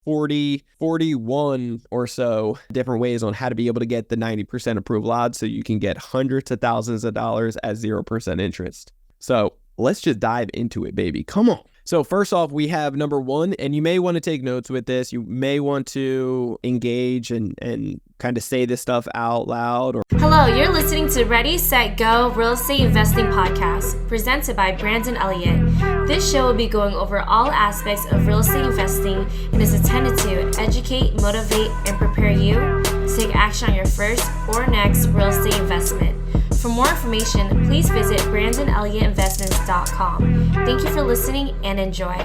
41 or so different ways on how to be able to get the 90% approval odds so you can get hundreds of thousands of dollars at 0% interest. So let's just dive into it, baby. Come on. So first off, we have number one, and you may want to take notes with this. You may want to engage and kind of say this stuff out loud. Hello, you're listening to Ready, Set, Go Real Estate Investing Podcast, presented by Brandon Elliott. This show will be going over all aspects of real estate investing and is intended to educate, motivate, and prepare you to take action on your first or next real estate investment. For more information, please visit BrandonElliottInvestments.com. Thank you for listening and enjoy.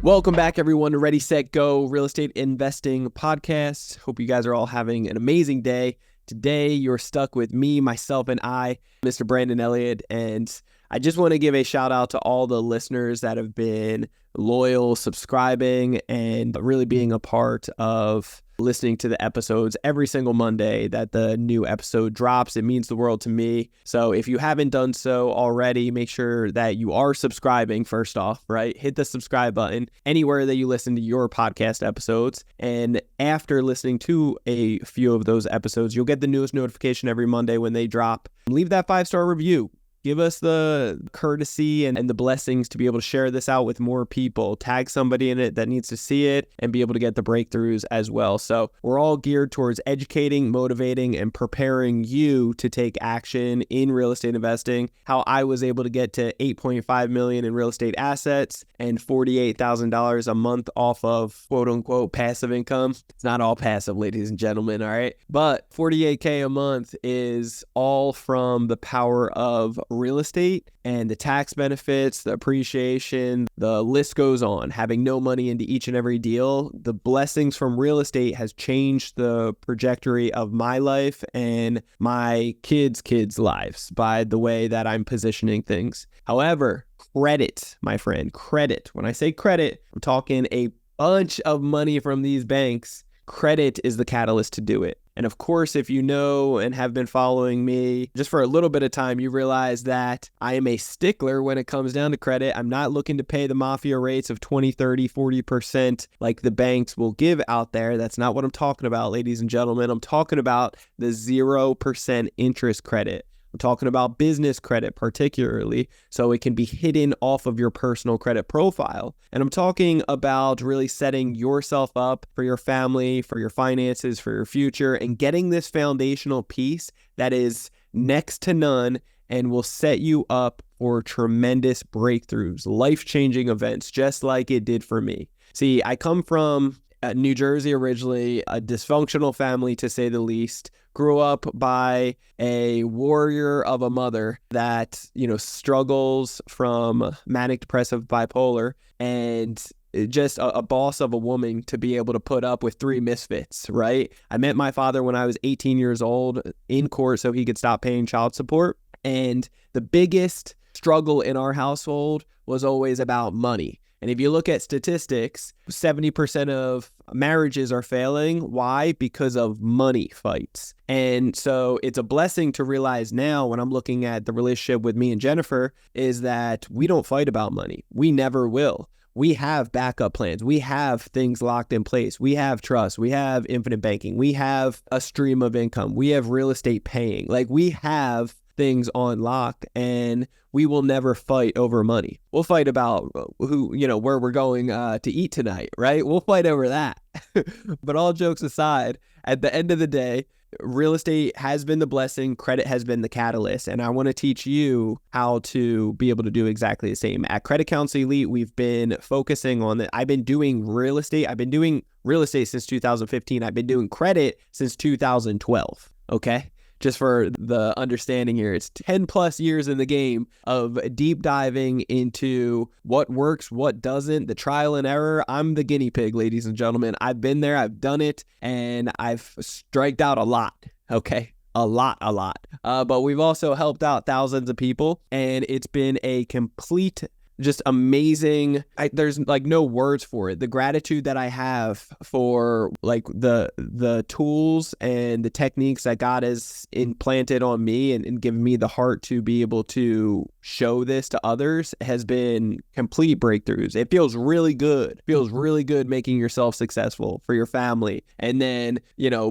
Welcome back, everyone, to Ready, Set, Go Real Estate Investing Podcast. Hope you guys are all having an amazing day. Today, you're stuck with me, myself, and I, Mr. Brandon Elliott, and I just want to give a shout out to all the listeners that have been loyal, subscribing, and really being a part of listening to the episodes every single Monday that the new episode drops. It means the world to me. So if you haven't done so already, make sure that you are subscribing first off, right? Hit the subscribe button anywhere that you listen to your podcast episodes. And after listening to a few of those episodes, you'll get the newest notification every Monday when they drop. Leave that 5-star review. Give us the courtesy and the blessings to be able to share this out with more people. Tag somebody in it that needs to see it and be able to get the breakthroughs as well. So we're all geared towards educating, motivating, and preparing you to take action in real estate investing. How I was able to get to $8.5 million in real estate assets and $48,000 a month off of quote unquote passive income. It's not all passive, ladies and gentlemen, all right? But $48K a month is all from the power of real estate and the tax benefits, the appreciation, the list goes on. Having no money into each and every deal, the blessings from real estate has changed the trajectory of my life and my kids' lives by the way that I'm positioning things. However, credit, my friend, credit. When I say credit, I'm talking a bunch of money from these banks. Credit is the catalyst to do it. And of course, if you know and have been following me just for a little bit of time, you realize that I am a stickler when it comes down to credit. I'm not looking to pay the mafia rates of 20, 30, 40% like the banks will give out there. That's not what I'm talking about, ladies and gentlemen. I'm talking about the 0% interest credit. I'm talking about business credit particularly, so it can be hidden off of your personal credit profile. And I'm talking about really setting yourself up for your family, for your finances, for your future, and getting this foundational piece that is next to none and will set you up for tremendous breakthroughs, life-changing events, just like it did for me. See, I come from New Jersey originally, a dysfunctional family to say the least. Grew up by a warrior of a mother that, struggles from manic depressive bipolar and just a boss of a woman to be able to put up with 3 misfits, right? I met my father when I was 18 years old in court so he could stop paying child support. And the biggest struggle in our household was always about money. And if you look at statistics, 70% of marriages are failing. Why? Because of money fights. And so it's a blessing to realize now when I'm looking at the relationship with me and Jennifer is that we don't fight about money. We never will. We have backup plans. We have things locked in place. We have trust. We have infinite banking. We have a stream of income. We have real estate paying. We have things on lock, and we will never fight over money. We'll fight about where we're going to eat tonight, right? We'll fight over that. But all jokes aside, at the end of the day, real estate has been the blessing, credit has been the catalyst, and I want to teach you how to be able to do exactly the same. At Credit Counsel Elite, we've been focusing on that. I've been doing real estate since 2015. I've been doing credit since 2012, okay? Just for the understanding here, it's 10 plus years in the game of deep diving into what works, what doesn't, the trial and error. I'm the guinea pig, ladies and gentlemen. I've been there, I've done it, and I've striked out a lot, okay? A lot. But we've also helped out thousands of people, and it's been a complete just amazing. There's like no words for it. The gratitude that I have for like the tools and the techniques that God has implanted on me and given me the heart to be able to show this to others has been complete breakthroughs. It feels really good. It feels really good making yourself successful for your family, and then,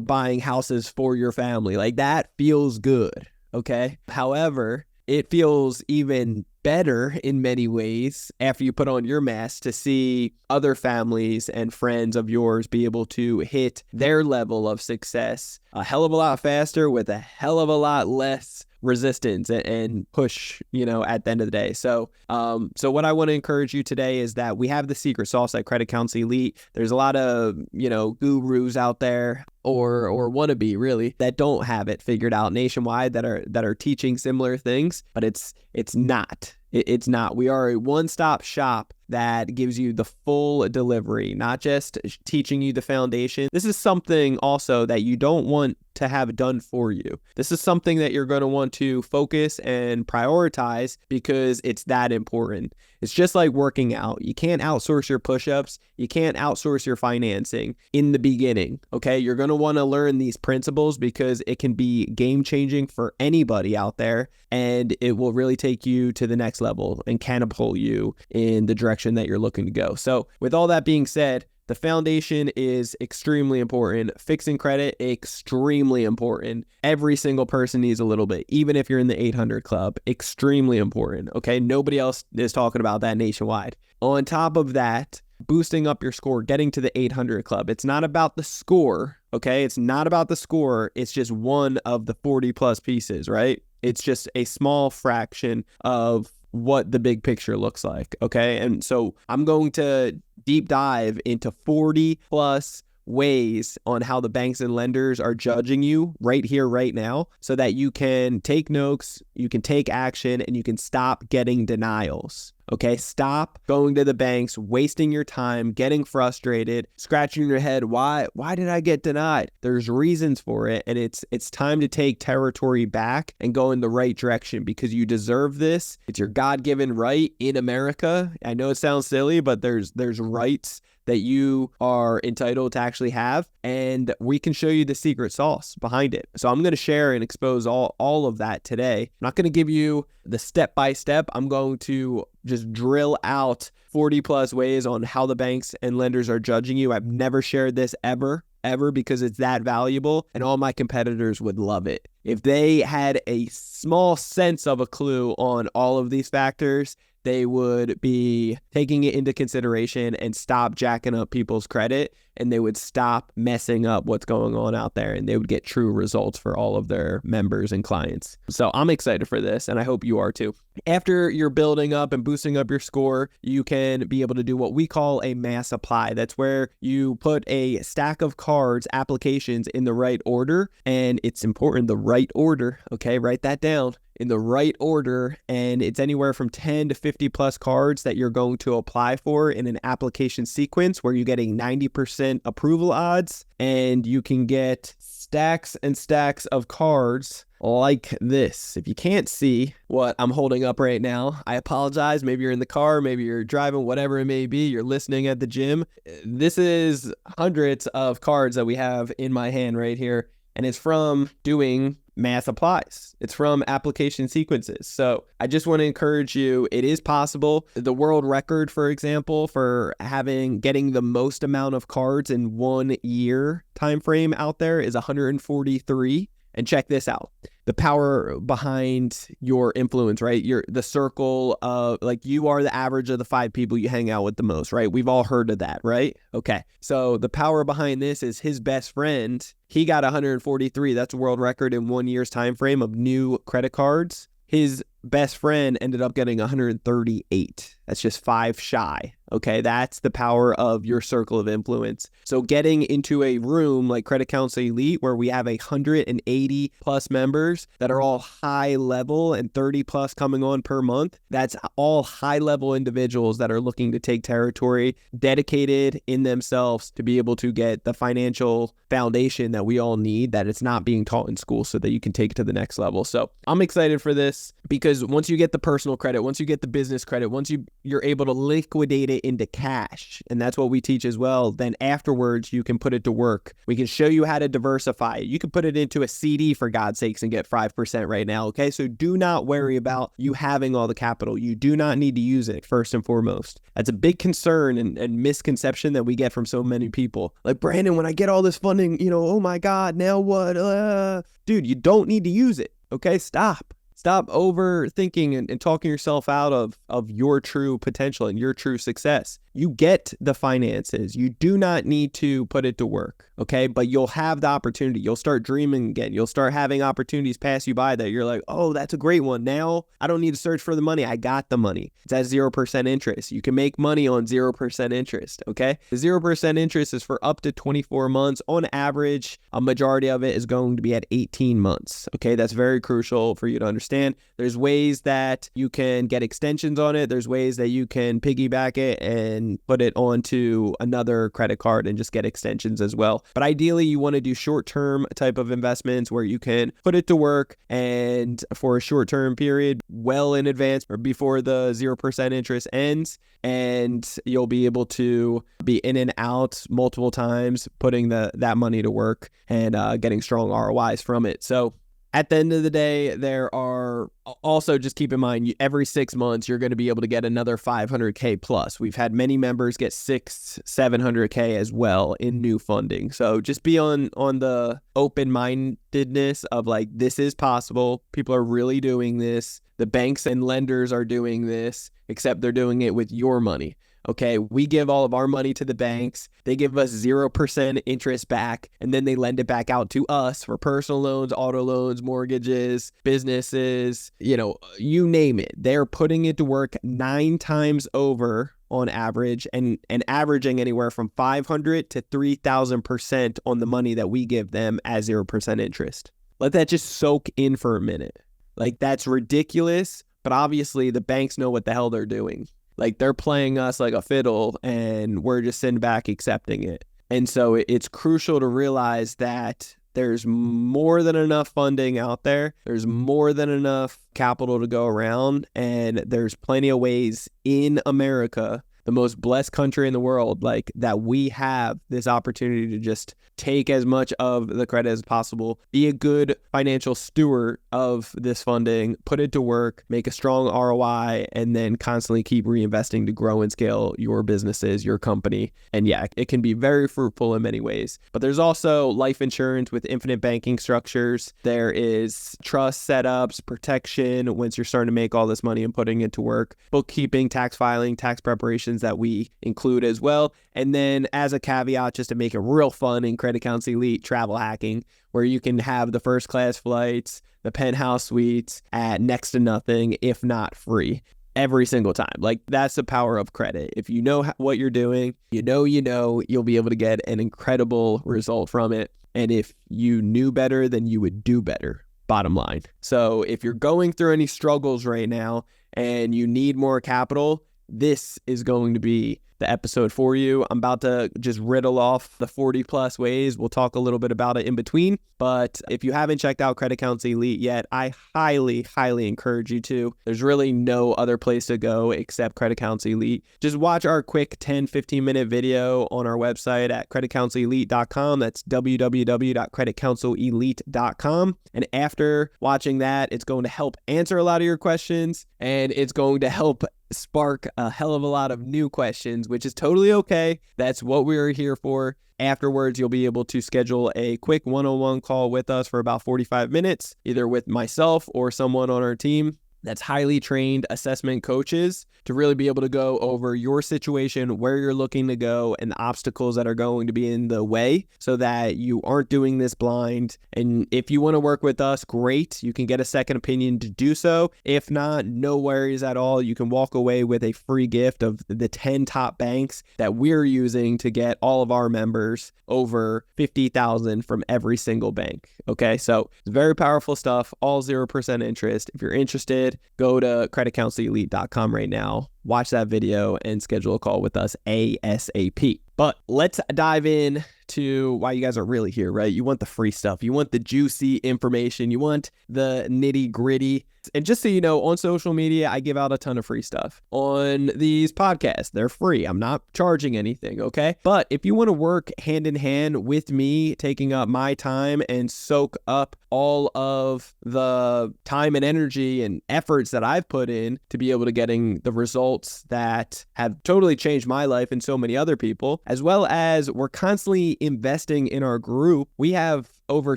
buying houses for your family. Like, that feels good. Okay. However, it feels even better in many ways after you put on your mask to see other families and friends of yours be able to hit their level of success a hell of a lot faster with a hell of a lot less resistance and push, at the end of the day. So what I want to encourage you today is that we have the secret sauce at Credit Counsel Elite. There's a lot of, gurus out there or wannabe really that don't have it figured out nationwide that are teaching similar things, but it's not. It's not. We are a one-stop shop that gives you the full delivery, not just teaching you the foundation. This is something also that you don't want to have done for you. This is something that you're going to want to focus and prioritize because it's that important. It's just like working out. You can't outsource your push-ups. You can't outsource your financing in the beginning, okay? You're going to want to learn these principles because it can be game-changing for anybody out there, and it will really take you to the next level and catapult you in the direction that you're looking to go. So with all that being said, the foundation is extremely important. Fixing credit, extremely important. Every single person needs a little bit, even if you're in the 800 club, extremely important. Okay. Nobody else is talking about that nationwide. On top of that, boosting up your score, getting to the 800 club. It's not about the score. Okay. It's not about the score. It's just one of the 40 plus pieces, right? It's just a small fraction of what the big picture looks like. Okay. And so I'm going to deep dive into 40 plus ways on how the banks and lenders are judging you right here, right now, so that you can take notes, you can take action, and you can stop getting denials. Okay, stop going to the banks, wasting your time, getting frustrated, scratching your head. Why did I get denied? There's reasons for it, and it's time to take territory back and go in the right direction because you deserve this. It's your God-given right in America. I know it sounds silly, but there's rights that you are entitled to actually have, and we can show you the secret sauce behind it. So I'm going to share and expose all of that today. I'm not going to give you the step-by-step. I'm going to just drill out 40 plus ways on how the banks and lenders are judging you. I've never shared this ever because it's that valuable, and all my competitors would love it. If they had a small sense of a clue on all of these factors, they would be taking it into consideration and stop jacking up people's credit, and they would stop messing up what's going on out there, and they would get true results for all of their members and clients. So I'm excited for this, and I hope you are too. After you're building up and boosting up your score, you can be able to do what we call a mass apply. That's where you put a stack of cards, applications in the right order, and it's important, the right order, okay? Write that down. In the right order, and it's anywhere from 10 to 50 plus cards that you're going to apply for in an application sequence where you get a 90% approval odds, and you can get stacks and stacks of cards like this. If you can't see what I'm holding up right now, I apologize. Maybe you're in the car, maybe you're driving, whatever it may be, you're listening at the gym. This is hundreds of cards that we have in my hand right here, and it's from doing mass applies. It's from application sequences. So I just want to encourage you, it is possible. The world record, for example, for getting the most amount of cards in 1 year time frame out there is 143. And check this out. The power behind your influence, right? The circle of, like, you are the average of the 5 people you hang out with the most, right? We've all heard of that, right? Okay. So the power behind this is his best friend. He got 143. That's a world record in 1 year's time frame of new credit cards. His best friend ended up getting 138. That's just 5 shy. Okay, that's the power of your circle of influence. So getting into a room like Credit Counsel Elite, where we have 180 plus members that are all high level and 30 plus coming on per month, that's all high level individuals that are looking to take territory, dedicated in themselves to be able to get the financial foundation that we all need, that it's not being taught in school, so that you can take it to the next level. So I'm excited for this because once you get the personal credit, once you get the business credit, once you you're able to liquidate it into cash. And that's what we teach as well. Then afterwards, you can put it to work. We can show you how to diversify it. You can put it into a CD for God's sakes and get 5% right now. Okay. So do not worry about you having all the capital. You do not need to use it first and foremost. That's a big concern and misconception that we get from so many people. Like, Brandon, when I get all this funding, oh my God, now what? Dude, you don't need to use it. Okay. Stop overthinking and talking yourself out of your true potential and your true success. You get the finances. You do not need to put it to work, okay? But you'll have the opportunity. You'll start dreaming again. You'll start having opportunities pass you by that you're like, oh, that's a great one. Now I don't need to search for the money. I got the money. It's at 0% interest. You can make money on 0% interest, okay? The 0% interest is for up to 24 months. On average, a majority of it is going to be at 18 months, okay? That's very crucial for you to understand. There's ways that you can get extensions on it. There's ways that you can piggyback it and put it onto another credit card and just get extensions as well. But ideally, you want to do short-term type of investments where you can put it to work and for a short-term period well in advance or before the 0% interest ends, and you'll be able to be in and out multiple times, putting that money to work and getting strong ROIs from it. So at the end of the day, there are also, just keep in mind, every 6 months, you're going to be able to get another 500K plus. We've had many members get 700K as well in new funding. So just be on the open-mindedness of like, this is possible. People are really doing this. The banks and lenders are doing this, except they're doing it with your money. Okay, we give all of our money to the banks. They give us 0% interest back, and then they lend it back out to us for personal loans, auto loans, mortgages, businesses, you name it. They're putting it to work 9 times over on average and averaging anywhere from 500 to 3,000% on the money that we give them at 0% interest. Let that just soak in for a minute. Like, that's ridiculous, but obviously the banks know what the hell they're doing. Like, they're playing us like a fiddle and we're just sitting back accepting it. And so it's crucial to realize that there's more than enough funding out there. There's more than enough capital to go around. And there's plenty of ways in America, the most blessed country in the world, like, that we have this opportunity to just take as much of the credit as possible, be a good financial steward of this funding, put it to work, make a strong ROI, and then constantly keep reinvesting to grow and scale your businesses, your company. And yeah, it can be very fruitful in many ways. But there's also life insurance with infinite banking structures. There is trust setups, protection once you're starting to make all this money and putting it to work, bookkeeping, tax filing, tax preparations that we include as well. And then as a caveat, just to make it real fun in Credit Counsel Elite, travel hacking, where you can have the first class flights, the penthouse suites at next to nothing, if not free, every single time. Like, that's the power of credit. If you know what you're doing, you'll be able to get an incredible result from it. And if you knew better, then you would do better, bottom line. So if you're going through any struggles right now and you need more capital, this is going to be the episode for you. I'm about to just riddle off the 40 plus ways. We'll talk a little bit about it in between. But if you haven't checked out Credit Counsel Elite yet, I highly, highly encourage you to. There's really no other place to go except Credit Counsel Elite. Just watch our quick 10-15 minute video on our website at creditcounselelite.com. That's www.creditcounselelite.com. And after watching that, it's going to help answer a lot of your questions, and it's going to help spark a hell of a lot of new questions, which is totally okay. That's what we're here for. Afterwards, you'll be able to schedule a quick one-on-one call with us for about 45 minutes, either with myself or someone on our team that's highly trained assessment coaches, to really be able to go over your situation, where you're looking to go, and the obstacles that are going to be in the way, so that you aren't doing this blind. And if you want to work with us, great. You can get a second opinion to do so. If not, no worries at all. You can walk away with a free gift of the 10 top banks that we're using to get all of our members over $50,000 from every single bank. Okay, so it's very powerful stuff, all 0% interest. If you're interested, go to creditcounselelite.com right now. Watch that video and schedule a call with us ASAP. But let's dive in to why you guys are really here, right? You want the free stuff. You want the juicy information. You want the nitty gritty. And just so you know, on social media, I give out a ton of free stuff. On these podcasts, they're free. I'm not charging anything, okay? But if you want to work hand in hand with me, taking up my time and soak up all of the time and energy and efforts that I've put in to be able to getting the results that have totally changed my life and so many other people, as well as we're constantly investing in our group. We have over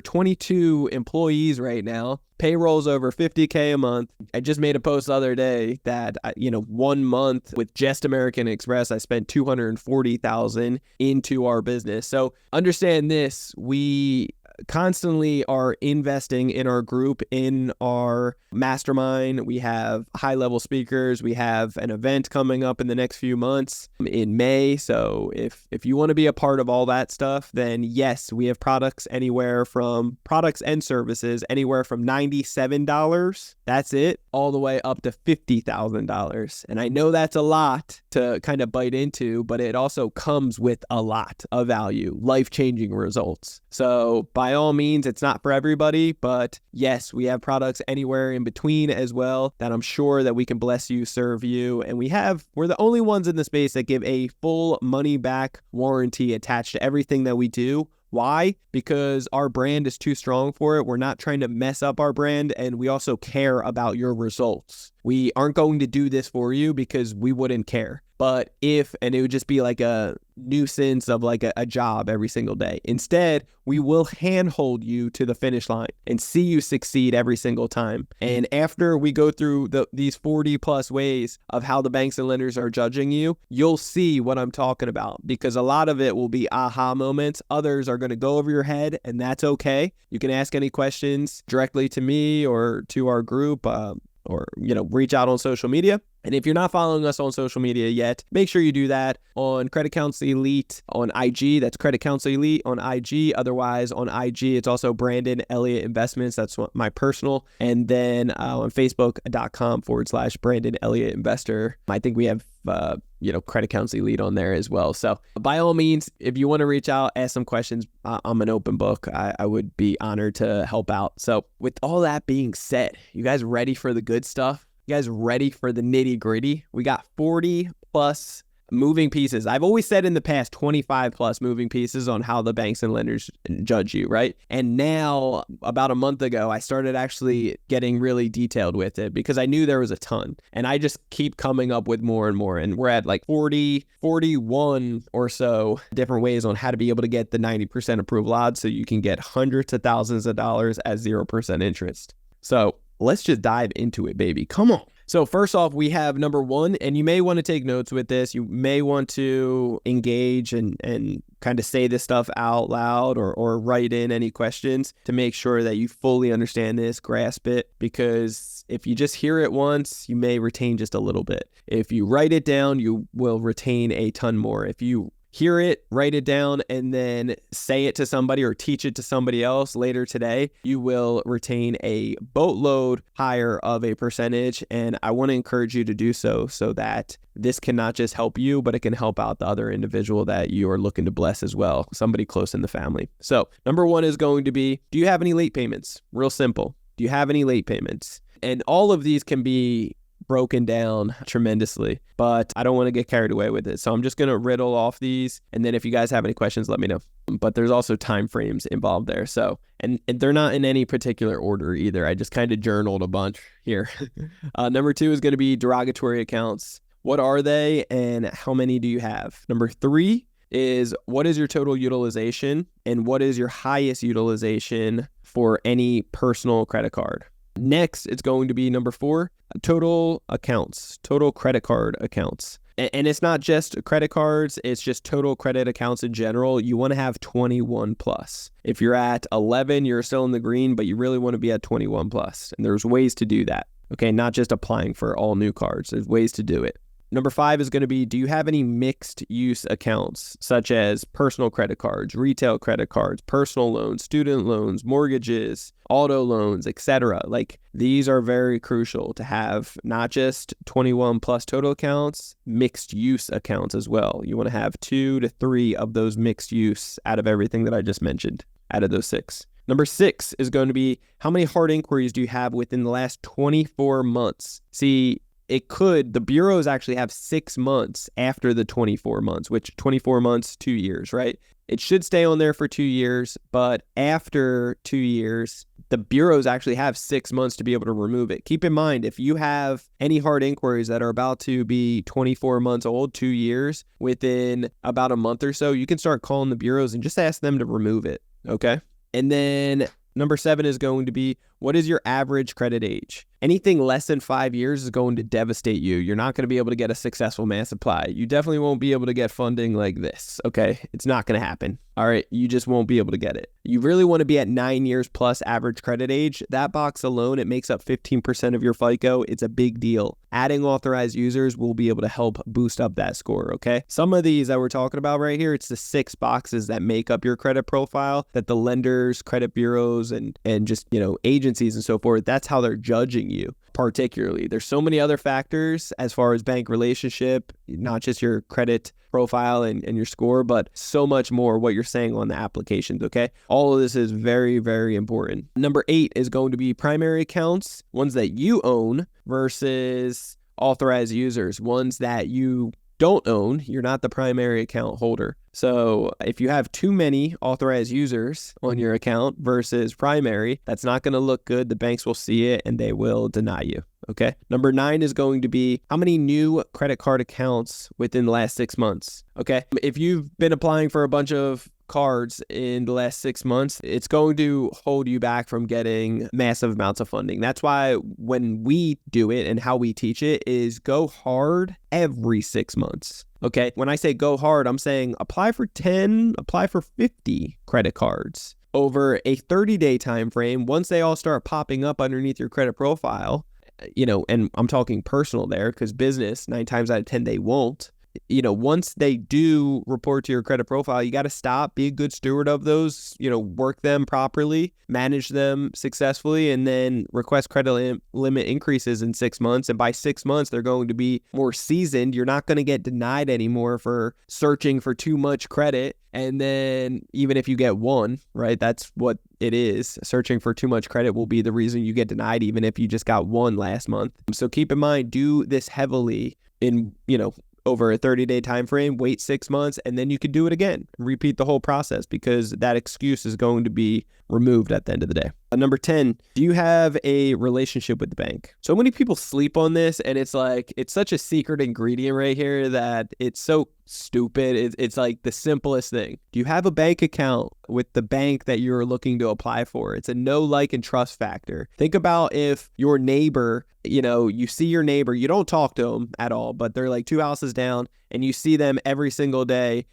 22 employees right now. Payroll's over $50K a month. I just made a post the other day that, 1 month with just American Express, I spent $240,000 into our business. So understand this, we constantly are investing in our group, in our mastermind. We have high-level speakers. We have an event coming up in the next few months in May. So if you want to be a part of all that stuff, then yes, we have products and services anywhere from $97, that's it, all the way up to $50,000. And I know that's a lot to kind of bite into, but it also comes with a lot of value, life-changing results. So by all means, it's not for everybody, but yes, we have products anywhere in between as well that I'm sure that we can bless you, serve you. And we're the only ones in the space that give a full money back warranty attached to everything that we do. Why? Because our brand is too strong for it. We're not trying to mess up our brand, and we also care about your results. We aren't going to do this for you because we wouldn't care. But it would just be like a nuisance of like a job every single day. Instead, we will handhold you to the finish line and see you succeed every single time. And after we go through these 40 plus ways of how the banks and lenders are judging you, you'll see what I'm talking about, because a lot of it will be aha moments. Others are going to go over your head, and that's okay. You can ask any questions directly to me or to our group, or reach out on social media. And if you're not following us on social media yet, make sure you do that on Credit Counsel Elite on IG. That's Credit Counsel Elite on IG. Otherwise, on IG, it's also Brandon Elliott Investments. That's my personal. And then on Facebook.com/Brandon Elliott Investor. I think we have Credit Counsel Elite on there as well. So by all means, if you want to reach out, ask some questions, I'm an open book. I would be honored to help out. So with all that being said, you guys ready for the good stuff? You guys ready for the nitty gritty? We got 40 plus moving pieces. I've always said in the past 25 plus moving pieces on how the banks and lenders judge you, right? And now about a month ago, I started actually getting really detailed with it because I knew there was a ton, and I just keep coming up with more and more. And we're at like 41 or so different ways on how to be able to get the 90% approval odds so you can get hundreds of thousands of dollars at 0% interest. So let's just dive into it, baby. Come on. So first off, we have number one, and you may want to take notes with this. You may want to engage and kind of say this stuff out loud or write in any questions to make sure that you fully understand this, grasp it, because if you just hear it once, you may retain just a little bit. If you write it down, you will retain a ton more. If you hear it, write it down, and then say it to somebody or teach it to somebody else later today, you will retain a boatload higher of a percentage. And I want to encourage you to do so that this can not just help you, but it can help out the other individual that you are looking to bless as well, somebody close in the family. So number one is going to be, do you have any late payments? Real simple. Do you have any late payments? And all of these can be broken down tremendously, but I don't want to get carried away with it. So I'm just going to riddle off these. And then if you guys have any questions, let me know. But there's also time frames involved there. So, and they're not in any particular order either. I just kind of journaled a bunch here. Number two is going to be derogatory accounts. What are they and how many do you have? Number three is, what is your total utilization and what is your highest utilization for any personal credit card? Next, it's going to be number four, total accounts, total credit card accounts. And it's not just credit cards, it's just total credit accounts in general. You want to have 21 plus. If you're at 11, you're still in the green, but you really want to be at 21 plus. And there's ways to do that. Okay, not just applying for all new cards. There's ways to do it. Number five is going to be, do you have any mixed use accounts, such as personal credit cards, retail credit cards, personal loans, student loans, mortgages, auto loans, etc.? Like, these are very crucial to have, not just 21 plus total accounts, mixed use accounts as well. You want to have 2 to 3 of those mixed use out of everything that I just mentioned, out of those 6. Number 6 is going to be how many hard inquiries do you have within the last 24 months? See, the bureaus actually have 6 months after the 24 months, which 24 months, 2 years, right? It should stay on there for 2 years, but after 2 years, the bureaus actually have 6 months to be able to remove it. Keep in mind, if you have any hard inquiries that are about to be 24 months old, 2 years, within about a month or so, you can start calling the bureaus and just ask them to remove it, okay? And then number 7 is going to be, what is your average credit age? Anything less than 5 years is going to devastate you. You're not going to be able to get a successful mass supply. You definitely won't be able to get funding like this, okay? It's not going to happen, all right? You just won't be able to get it. You really want to be at 9 years plus average credit age. That box alone, it makes up 15% of your FICO. It's a big deal. Adding authorized users will be able to help boost up that score, okay? Some of these that we're talking about right here, it's the 6 boxes that make up your credit profile that the lenders, credit bureaus, and just, agencies and so forth, that's how they're judging you. Particularly, there's so many other factors as far as bank relationship, not just your credit profile and your score, but so much more what you're saying on the applications, okay? All of this is very, very important. Number 8 is going to be primary accounts, ones that you own versus authorized users, ones that you don't own. You're not the primary account holder. So if you have too many authorized users on your account versus primary, that's not going to look good. The banks will see it and they will deny you. Okay. Number 9 is going to be how many new credit card accounts within the last 6 months. Okay. If you've been applying for a bunch of cards in the last 6 months, it's going to hold you back from getting massive amounts of funding. That's why when we do it and how we teach it is go hard every 6 months. Okay. When I say go hard, I'm saying apply for 10, apply for 50 credit cards over a 30-day time frame. Once they all start popping up underneath your credit profile, and I'm talking personal there because business, 9 times out of 10, they won't. Once they do report to your credit profile, you got to stop, be a good steward of those, work them properly, manage them successfully, and then request credit limit increases in 6 months. And by 6 months, they're going to be more seasoned. You're not going to get denied anymore for searching for too much credit. And then even if you get one, right, that's what it is. Searching for too much credit will be the reason you get denied, even if you just got one last month. So keep in mind, do this heavily in, over a 30-day time frame, wait 6 months, and then you could do it again. Repeat the whole process because that excuse is going to be removed at the end of the day. Number 10, do you have a relationship with the bank? So many people sleep on this, and it's such a secret ingredient right here that it's so stupid. It's like the simplest thing. Do you have a bank account with the bank that you're looking to apply for? It's a know, like, and trust factor. Think about if your neighbor, you see your neighbor, you don't talk to them at all, but they're like 2 houses down, and you see them every single day,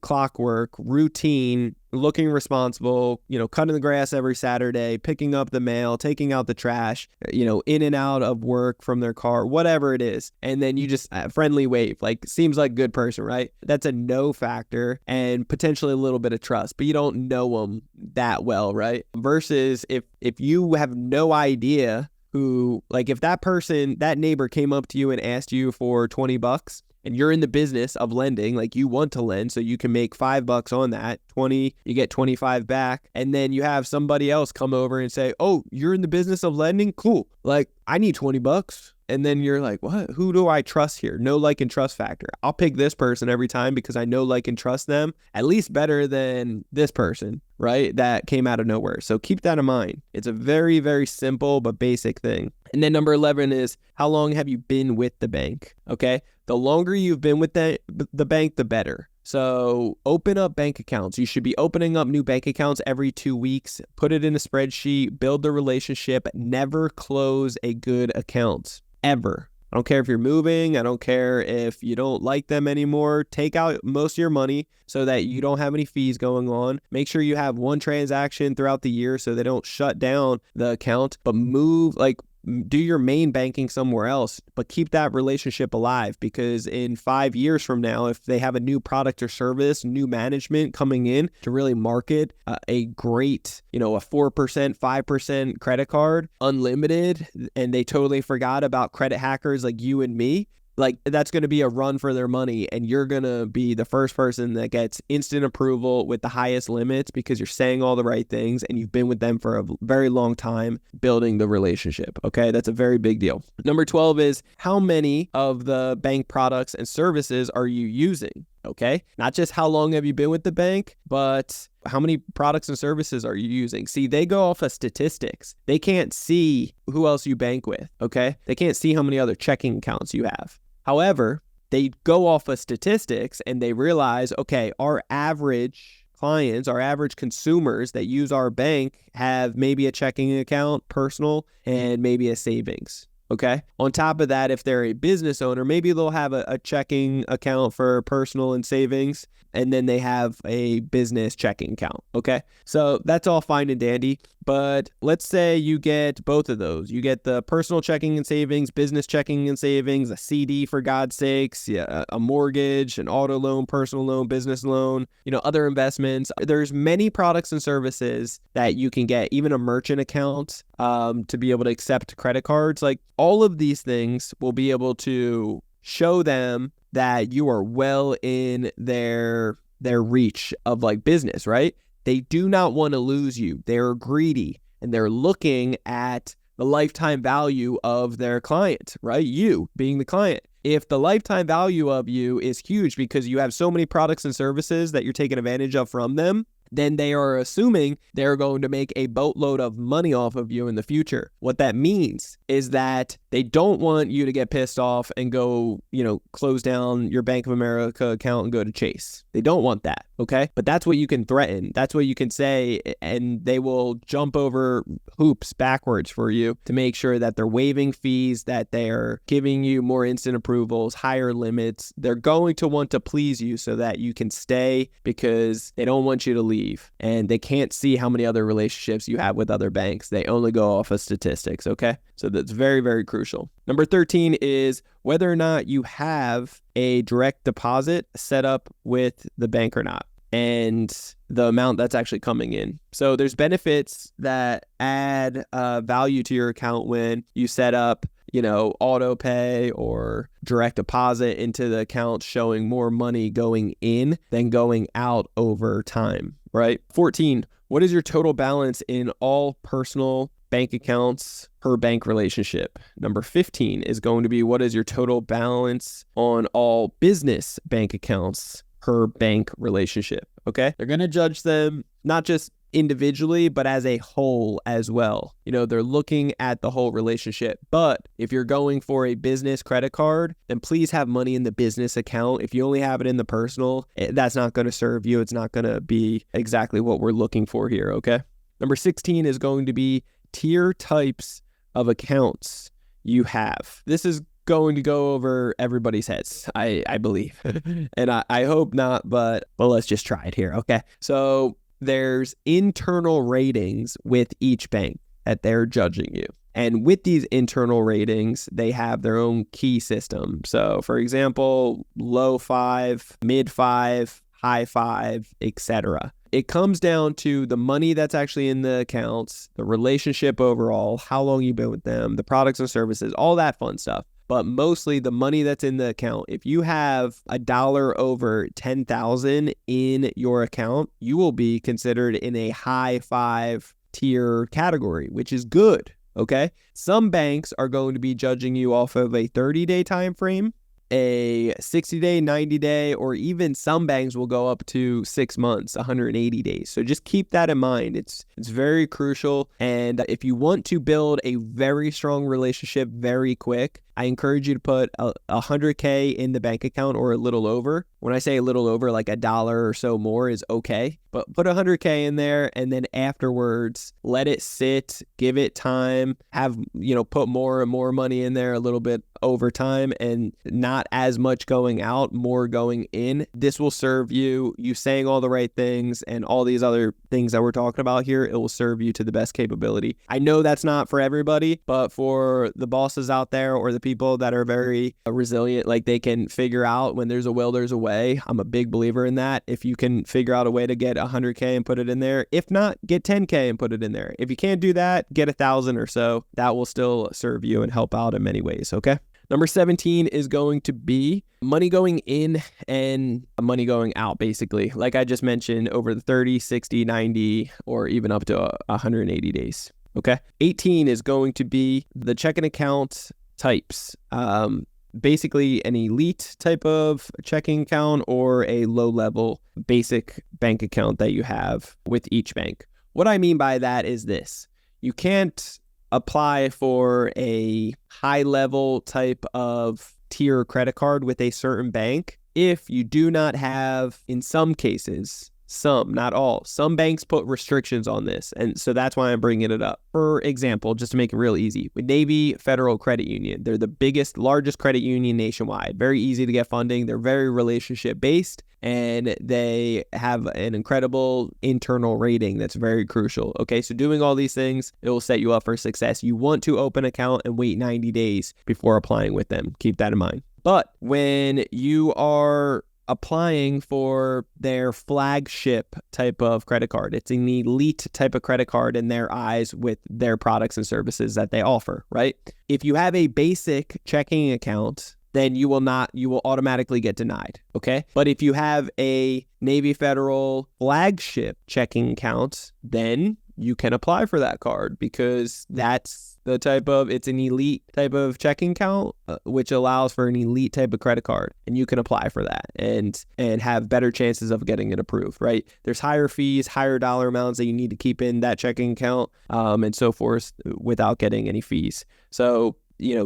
clockwork, routine, looking responsible, cutting the grass every Saturday, picking up the mail, taking out the trash, in and out of work from their car, whatever it is. And then you just friendly wave, seems like a good person, right? That's a no factor and potentially a little bit of trust, but you don't know them that well, right? Versus if you have no idea who, if that neighbor came up to you and asked you for $20, and you're in the business of lending, you want to lend, so you can make $5 on that, 20, you get 25 back. And then you have somebody else come over and say, oh, you're in the business of lending? Cool. I need $20. And then you're like, what? Who do I trust here? No, like, and trust factor. I'll pick this person every time because I know, like, and trust them at least better than this person, right? That came out of nowhere. So keep that in mind. It's a very, very simple but basic thing. And then number 11 is how long have you been with the bank? Okay. The longer you've been with the bank, the better. So open up bank accounts. You should be opening up new bank accounts every 2 weeks. Put it in a spreadsheet, build the relationship. Never close a good account. Ever. I don't care if you're moving. I don't care if you don't like them anymore. Take out most of your money so that you don't have any fees going on. Make sure you have one transaction throughout the year so they don't shut down the account, but do your main banking somewhere else, but keep that relationship alive because in 5 years from now, if they have a new product or service, new management coming in to really market a great, a 4%, 5% credit card, unlimited, and they totally forgot about credit hackers like you and me, Like, that's going to be a run for their money, and you're going to be the first person that gets instant approval with the highest limits because you're saying all the right things and you've been with them for a very long time building the relationship. Okay, that's a very big deal. Number 12 is, how many of the bank products and services are you using? Okay, not just how long have you been with the bank, but how many products and services are you using? See, they go off of statistics. They can't see who else you bank with, okay? They can't see how many other checking accounts you have. However, they go off of statistics and they realize, okay, our average clients, our average consumers that use our bank have maybe a checking account, personal, and maybe a savings. Okay. On top of that, if they're a business owner, maybe they'll have a checking account for personal and savings, and then they have a business checking account. Okay. So that's all fine and dandy. But let's say you get both of those. You get the personal checking and savings, business checking and savings, a CD for God's sakes, a mortgage, an auto loan, personal loan, business loan, other investments. There's many products and services that you can get, even a merchant account to be able to accept credit cards. Like, all of these things will be able to show them that you are well in their reach of like business, right? They do not want to lose you. They're greedy and they're looking at the lifetime value of their client, right? You being the client. If the lifetime value of you is huge because you have so many products and services that you're taking advantage of from them, then they are assuming they're going to make a boatload of money off of you in the future. What that means is that they don't want you to get pissed off and go, close down your Bank of America account and go to Chase. They don't want that, okay? But that's what you can threaten. That's what you can say, and they will jump over hoops backwards for you to make sure that they're waiving fees, that they're giving you more instant approvals, higher limits. They're going to want to please you so that you can stay because they don't want you to leave. And they can't see how many other relationships you have with other banks. They only go off of statistics, okay? So that's very, very crucial. Number 13 is whether or not you have a direct deposit set up with the bank or not, and the amount that's actually coming in. So there's benefits that add value to your account when you set up auto pay or direct deposit into the account, showing more money going in than going out over time, right? 14, what is your total balance in all personal bank accounts per bank relationship? Number 15 is going to be, what is your total balance on all business bank accounts per bank relationship? Okay. They're going to judge them not just individually, but as a whole as well. They're looking at the whole relationship. But if you're going for a business credit card, then please have money in the business account. If you only have it in the personal, that's not going to serve you. It's not going to be exactly what we're looking for here. Okay. Number 16 is going to be tier types of accounts you have. This is going to go over everybody's heads, I believe. And I hope not, but let's just try it here. Okay. So there's internal ratings with each bank that they're judging you. And with these internal ratings, they have their own key system. So for example, low 5, mid 5, high 5, etc. It comes down to the money that's actually in the accounts, the relationship overall, how long you've been with them, the products and services, all that fun stuff. But mostly the money that's in the account. If you have $1 over 10,000 in your account, you will be considered in a high 5 tier category, which is good. Okay. Some banks are going to be judging you off of a 30-day time frame, a 60-day, 90-day, or even some banks will go up to 6 months, 180 days. So just keep that in mind. It's very crucial. And if you want to build a very strong relationship very quick, I encourage you to put $100K in the bank account or a little over. When I say a little over, like $1 or so more is okay. But put $100K in there, and then afterwards, let it sit, give it time, have, put more and more money in there a little bit over time, and not as much going out, more going in. This will serve you saying all the right things and all these other things that we're talking about here. It will serve you to the best capability. I know that's not for everybody, but for the bosses out there or the people that are very resilient, like they can figure out when there's a will, there's a way. I'm a big believer in that. If you can figure out a way to get 100K and put it in there, if not, get 10K and put it in there. If you can't do that, get 1,000 or so. That will still serve you and help out in many ways. Okay. Number 17 is going to be money going in and money going out, basically. Like I just mentioned, over the 30, 60, 90, or even up to 180 days. Okay. 18 is going to be the checking account types. Basically an elite type of checking account or a low-level basic bank account that you have with each bank. What I mean by that is this. You can't apply for a high-level type of tier credit card with a certain bank if you do not have, in some cases, some, not all, some banks put restrictions on this. And so that's why I'm bringing it up. For example, just to make it real easy, with Navy Federal Credit Union, they're the largest credit union nationwide. Very easy to get funding. They're very relationship based, and they have an incredible internal rating that's very crucial. Okay, so doing all these things, it will set you up for success. You want to open an account and wait 90 days before applying with them. Keep that in mind. But when you are applying for their flagship type of credit card, it's an elite type of credit card in their eyes with their products and services that they offer, right? If you have a basic checking account, then you will automatically get denied, okay? But if you have a Navy Federal flagship checking account, then you can apply for that card because it's an elite type of checking account, which allows for an elite type of credit card, and you can apply for that and have better chances of getting it approved, right? There's higher fees, higher dollar amounts that you need to keep in that checking account, and so forth without getting any fees. So,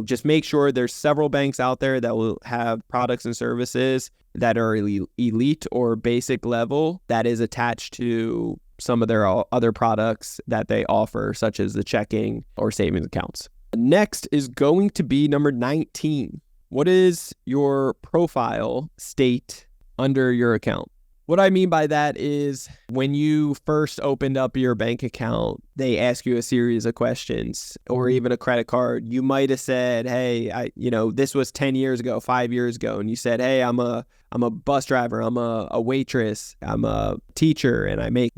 just make sure there's several banks out there that will have products and services that are elite or basic level that is attached to some of their other products that they offer, such as the checking or savings accounts. Next is going to be number 19. What is your profile state under your account? What I mean by that is when you first opened up your bank account, they ask you a series of questions, or even a credit card. You might have said, hey, this was 10 years ago, 5 years ago. And you said, hey, I'm a bus driver. I'm a waitress. I'm a teacher, and I make,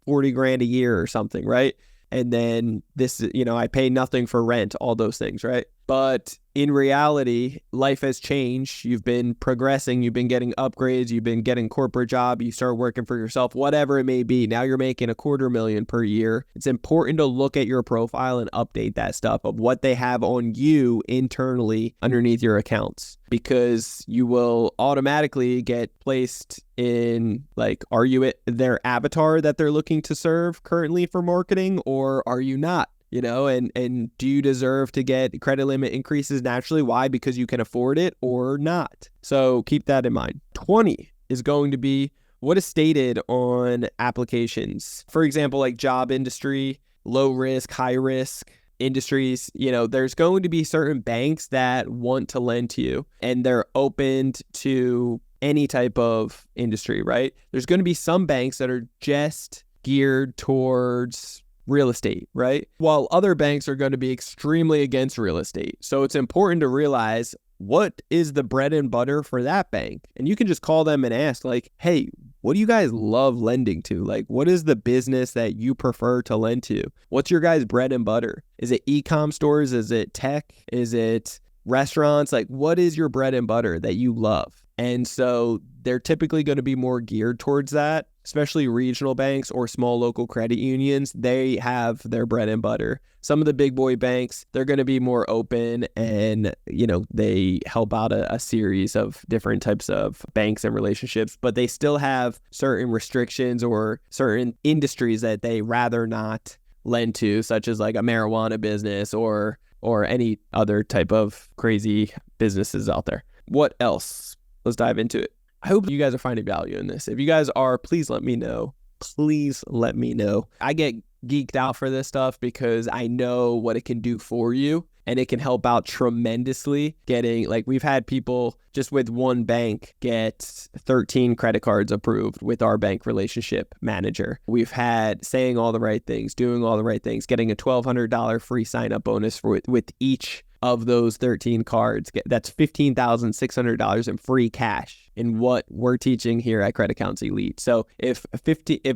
40 grand a year or something, right? And then this, I pay nothing for rent, all those things, right? But in reality, life has changed. You've been progressing. You've been getting upgrades. You've been getting corporate job. You start working for yourself, whatever it may be. Now you're making $250,000 per year. It's important to look at your profile and update that stuff of what they have on you internally underneath your accounts, because you will automatically get placed in, like, are you their avatar that they're looking to serve currently for marketing, or are you not? And do you deserve to get credit limit increases naturally? Why? Because you can afford it or not. So keep that in mind. 20 is going to be what is stated on applications. For example, like job industry, low risk, high risk industries, there's going to be certain banks that want to lend to you, and they're opened to any type of industry, right? There's going to be some banks that are just geared towards real estate, right? While other banks are going to be extremely against real estate. So it's important to realize what is the bread and butter for that bank. And you can just call them and ask, like, hey, what do you guys love lending to? Like, what is the business that you prefer to lend to? What's your guys' bread and butter? Is it e-com stores? Is it tech? Is it restaurants? Like, what is your bread and butter that you love? And so they're typically going to be more geared towards that, especially regional banks or small local credit unions. They have their bread and butter. Some of the big boy banks, they're going to be more open, and, they help out a series of different types of banks and relationships, but they still have certain restrictions or certain industries that they rather not lend to, such as like a marijuana business or any other type of crazy businesses out there. What else? Let's dive into it. I hope you guys are finding value in this. If you guys are, please let me know. Please let me know. I get geeked out for this stuff because I know what it can do for you, and it can help out tremendously. We've had people just with one bank get 13 credit cards approved with our bank relationship manager. We've had saying all the right things, doing all the right things, getting a $1,200 free sign-up bonus with each of those 13 cards, that's $15,600 in free cash in what we're teaching here at Credit Accounts Elite. So if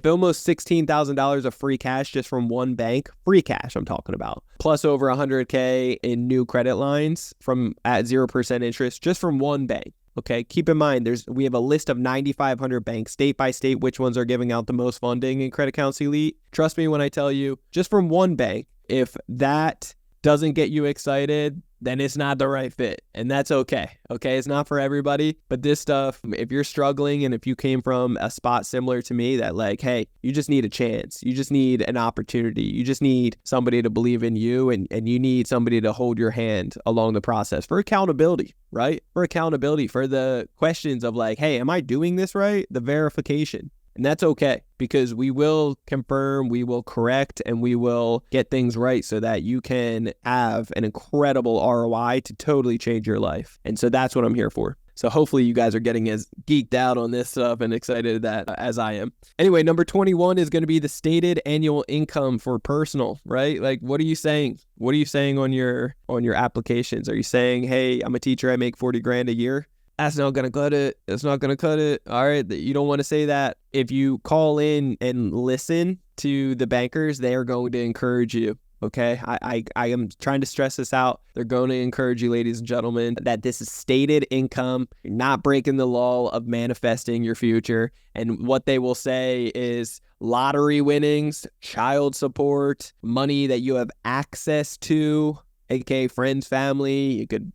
almost $16,000 of free cash just from one bank, free cash I'm talking about, plus over $100K in new credit lines from at 0% interest just from one bank. Okay, keep in mind, we have a list of 9,500 banks, state by state, which ones are giving out the most funding in Credit Accounts Elite. Trust me when I tell you, just from one bank, if that doesn't get you excited, then it's not the right fit. And that's okay. Okay, it's not for everybody. But this stuff, if you're struggling and if you came from a spot similar to me that like, hey, you just need a chance. You just need an opportunity. You just need somebody to believe in you, and you need somebody to hold your hand along the process for accountability, right? For accountability, for the questions of like, hey, am I doing this right? The verification. And that's okay, because we will confirm, we will correct, and we will get things right so that you can have an incredible ROI to totally change your life. And so that's what I'm here for. So hopefully you guys are getting as geeked out on this stuff and excited that as I am. Anyway, number 21 is going to be the stated annual income for personal, right? Like, what are you saying? What are you saying on your applications? Are you saying, hey, I'm a teacher, I make 40 grand a year? That's not going to cut it. That's not going to cut it. All right. You don't want to say that. If you call in and listen to the bankers, they are going to encourage you. Okay. I am trying to stress this out. They're going to encourage you, ladies and gentlemen, that this is stated income. You're not breaking the law of manifesting your future. And what they will say is lottery winnings, child support, money that you have access to, aka friends, family. You could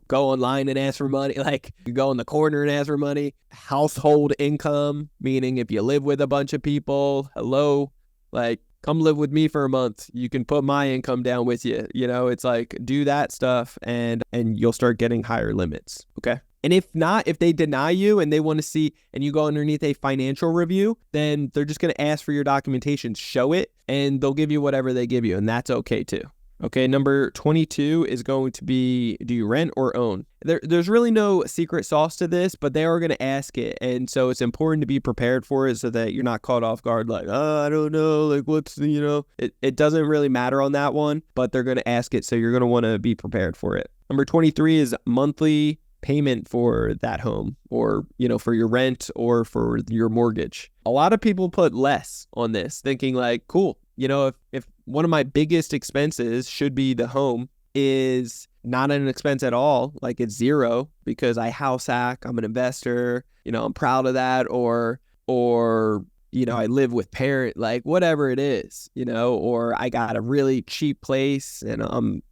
go online and ask for money. Like, you go in the corner and ask for money. Household income, meaning if you live with a bunch of people, hello, like, come live with me for a month. You can put my income down with you. It's like, do that stuff and you'll start getting higher limits. Okay. And if not, if they deny you and they want to see, and you go underneath a financial review, then they're just going to ask for your documentation, show it, and they'll give you whatever they give you. And that's okay too. Okay, number 22 is going to be, do you rent or own? There's really no secret sauce to this, but they are going to ask it. And so it's important to be prepared for it so that you're not caught off guard like, oh, I don't know, like it doesn't really matter on that one, but they're going to ask it. So you're going to want to be prepared for it. Number 23 is monthly payment for that home, or, for your rent or for your mortgage. A lot of people put less on this, thinking like, cool, if one of my biggest expenses should be the home, is not an expense at all, like it's zero because I house hack, I'm an investor, I'm proud of that, or I live with parent, like whatever it is, or I got a really cheap place and I'm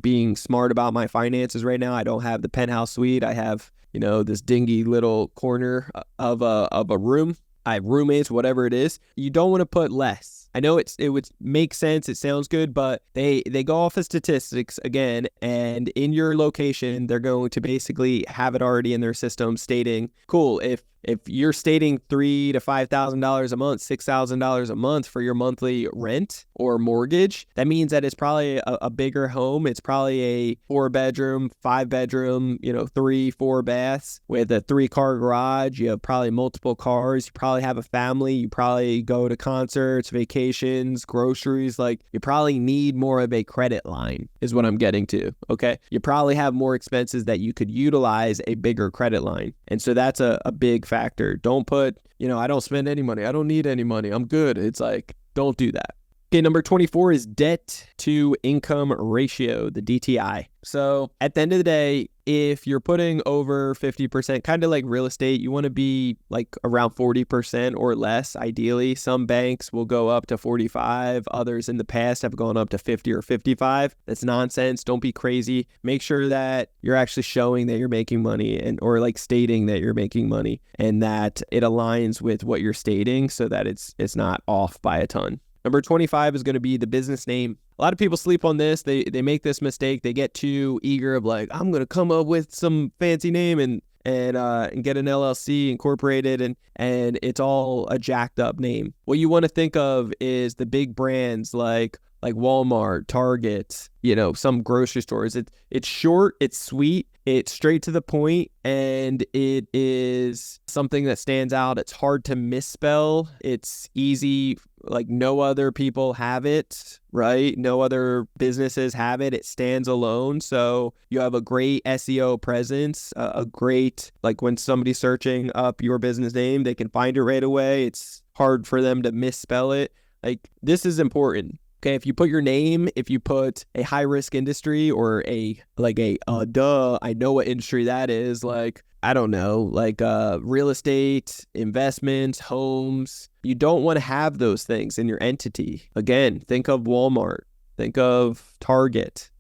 being smart about my finances right now. I don't have the penthouse suite. I have, this dingy little corner of a room. I have roommates, whatever it is. You don't want to put less. I know it would make sense. It sounds good, but they go off of statistics again, and in your location, they're going to basically have it already in their system stating, cool, if you're stating $3,000 to $5,000 a month, $6,000 a month for your monthly rent or mortgage, that means that it's probably a bigger home. It's probably a 4-bedroom, 5-bedroom, 3-4 baths with a 3-car garage. You have probably multiple cars. You probably have a family. You probably go to concerts, vacations, groceries. Like, you probably need more of a credit line is what I'm getting to. Okay. You probably have more expenses that you could utilize a bigger credit line. And so that's a big factor. Don't put, I don't spend any money. I don't need any money. I'm good. It's like, don't do that. Okay, number 24 is debt to income ratio, the DTI. So at the end of the day, if you're putting over 50%, kind of like real estate, you want to be like around 40% or less, ideally. Some banks will go up to 45. Others in the past have gone up to 50 or 55. That's nonsense. Don't be crazy. Make sure that you're actually showing that you're making money or like stating that you're making money and that it aligns with what you're stating so that it's not off by a ton. Number 25 is going to be the business name. A lot of people sleep on this. They make this mistake. They get too eager of like, I'm going to come up with some fancy name and get an LLC incorporated and it's all a jacked up name. What you want to think of is the big brands like Walmart, Target, some grocery stores. It's short, it's sweet, it's straight to the point, and it is something that stands out. It's hard to misspell. It's easy like no other people have it, right? No other businesses have it. It stands alone. So you have a great SEO presence, a great, like when somebody's searching up your business name, they can find it right away. It's hard for them to misspell it. Like, this is important. Okay, if you put your name, if you put a high risk industry or I know what industry that is, like, I don't know, like real estate, investments, homes, you don't want to have those things in your entity. Again, think of Walmart, think of Target.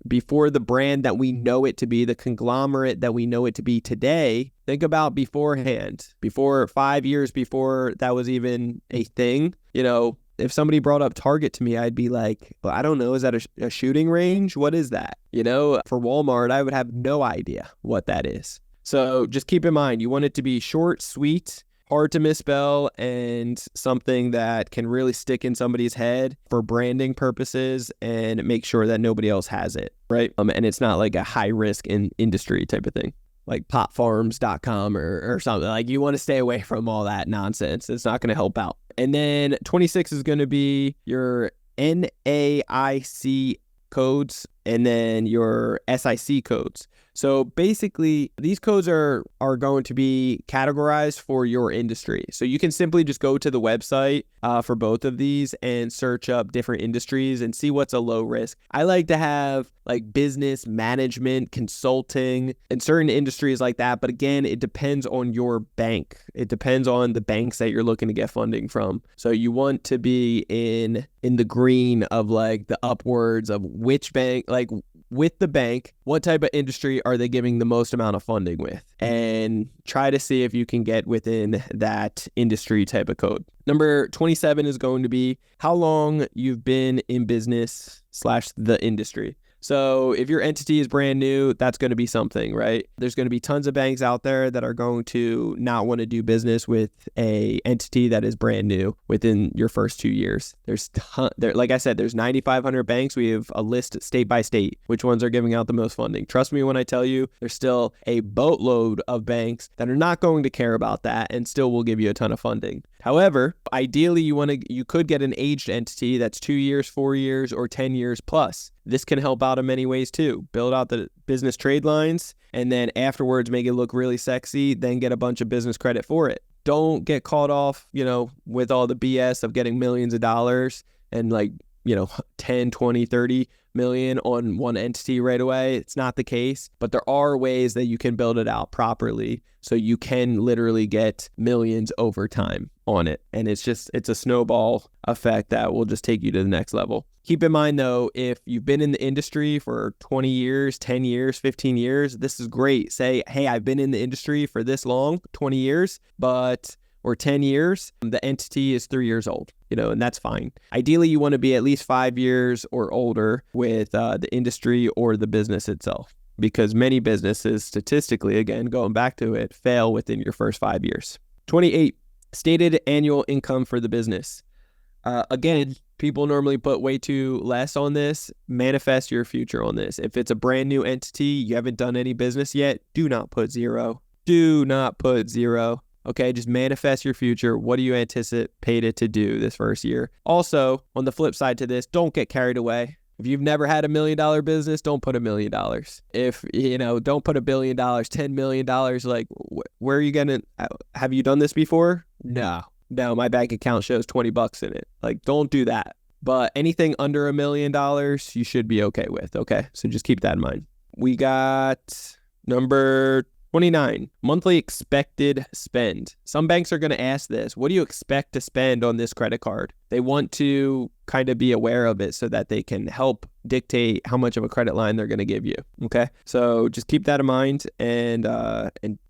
Before the brand that we know it to be, the conglomerate that we know it to be today, think about beforehand, before 5 years before that was even a thing. If somebody brought up Target to me, I'd be like, well, I don't know. Is that a shooting range? What is that? For Walmart, I would have no idea what that is. So just keep in mind, you want it to be short, sweet, hard to misspell, and something that can really stick in somebody's head for branding purposes and make sure that nobody else has it, right? And it's not like a high risk industry type of thing, like popfarms.com or something. Like, you want to stay away from all that nonsense. It's not going to help out. And then 26 is going to be your NAIC codes and then your SIC codes. So basically, these codes are going to be categorized for your industry. So you can simply just go to the website for both of these and search up different industries and see what's a low risk. I like to have like business management, consulting, and certain industries like that. But again, it depends on your bank. It depends on the banks that you're looking to get funding from. So you want to be in the green of like the upwards of which bank, like with the bank, what type of industry are they giving the most amount of funding with? And try to see if you can get within that industry type of code. Number 27 is going to be how long you've been in business / the industry. So if your entity is brand new, that's going to be something, right? There's going to be tons of banks out there that are going to not want to do business with a entity that is brand new within your first 2 years. Like I said, there's 9,500 banks. We have a list state by state, which ones are giving out the most funding. Trust me when I tell you, there's still a boatload of banks that are not going to care about that and still will give you a ton of funding. However, ideally, you could get an aged entity that's 2 years, 4 years, or 10 years plus. This can help out in many ways too. Build out the business trade lines and then afterwards make it look really sexy, then get a bunch of business credit for it. Don't get caught off, with all the BS of getting millions of dollars and 10, 20, 30 million on one entity right away. It's not the case, but there are ways that you can build it out properly so you can literally get millions over time on it. And it's a snowball effect that will just take you to the next level. Keep in mind though, if you've been in the industry for 20 years, 10 years, 15 years, this is great. Say, hey, I've been in the industry for this long, 20 years, or 10 years, the entity is 3 years old, and that's fine. Ideally, you want to be at least 5 years or older with the industry or the business itself, because many businesses, statistically, again, going back to it, fail within your first 5 years. 28, stated annual income for the business. Again, people normally put way too less on this. Manifest your future on this. If it's a brand new entity, you haven't done any business yet, do not put zero. Do not put zero. Okay, just manifest your future. What do you anticipate it to do this first year? Also, on the flip side to this, don't get carried away. If you've never had $1 million business, don't put $1 million. If, don't put $1 billion, $10 million, like, where are you going to, have you done this before? No, my bank account shows $20 in it. Like, don't do that. But anything under $1 million, you should be okay with. Okay, so just keep that in mind. We got number 29, monthly expected spend. Some banks are going to ask this. What do you expect to spend on this credit card? They want to kind of be aware of it so that they can help dictate how much of a credit line they're going to give you. Okay, so just keep that in mind and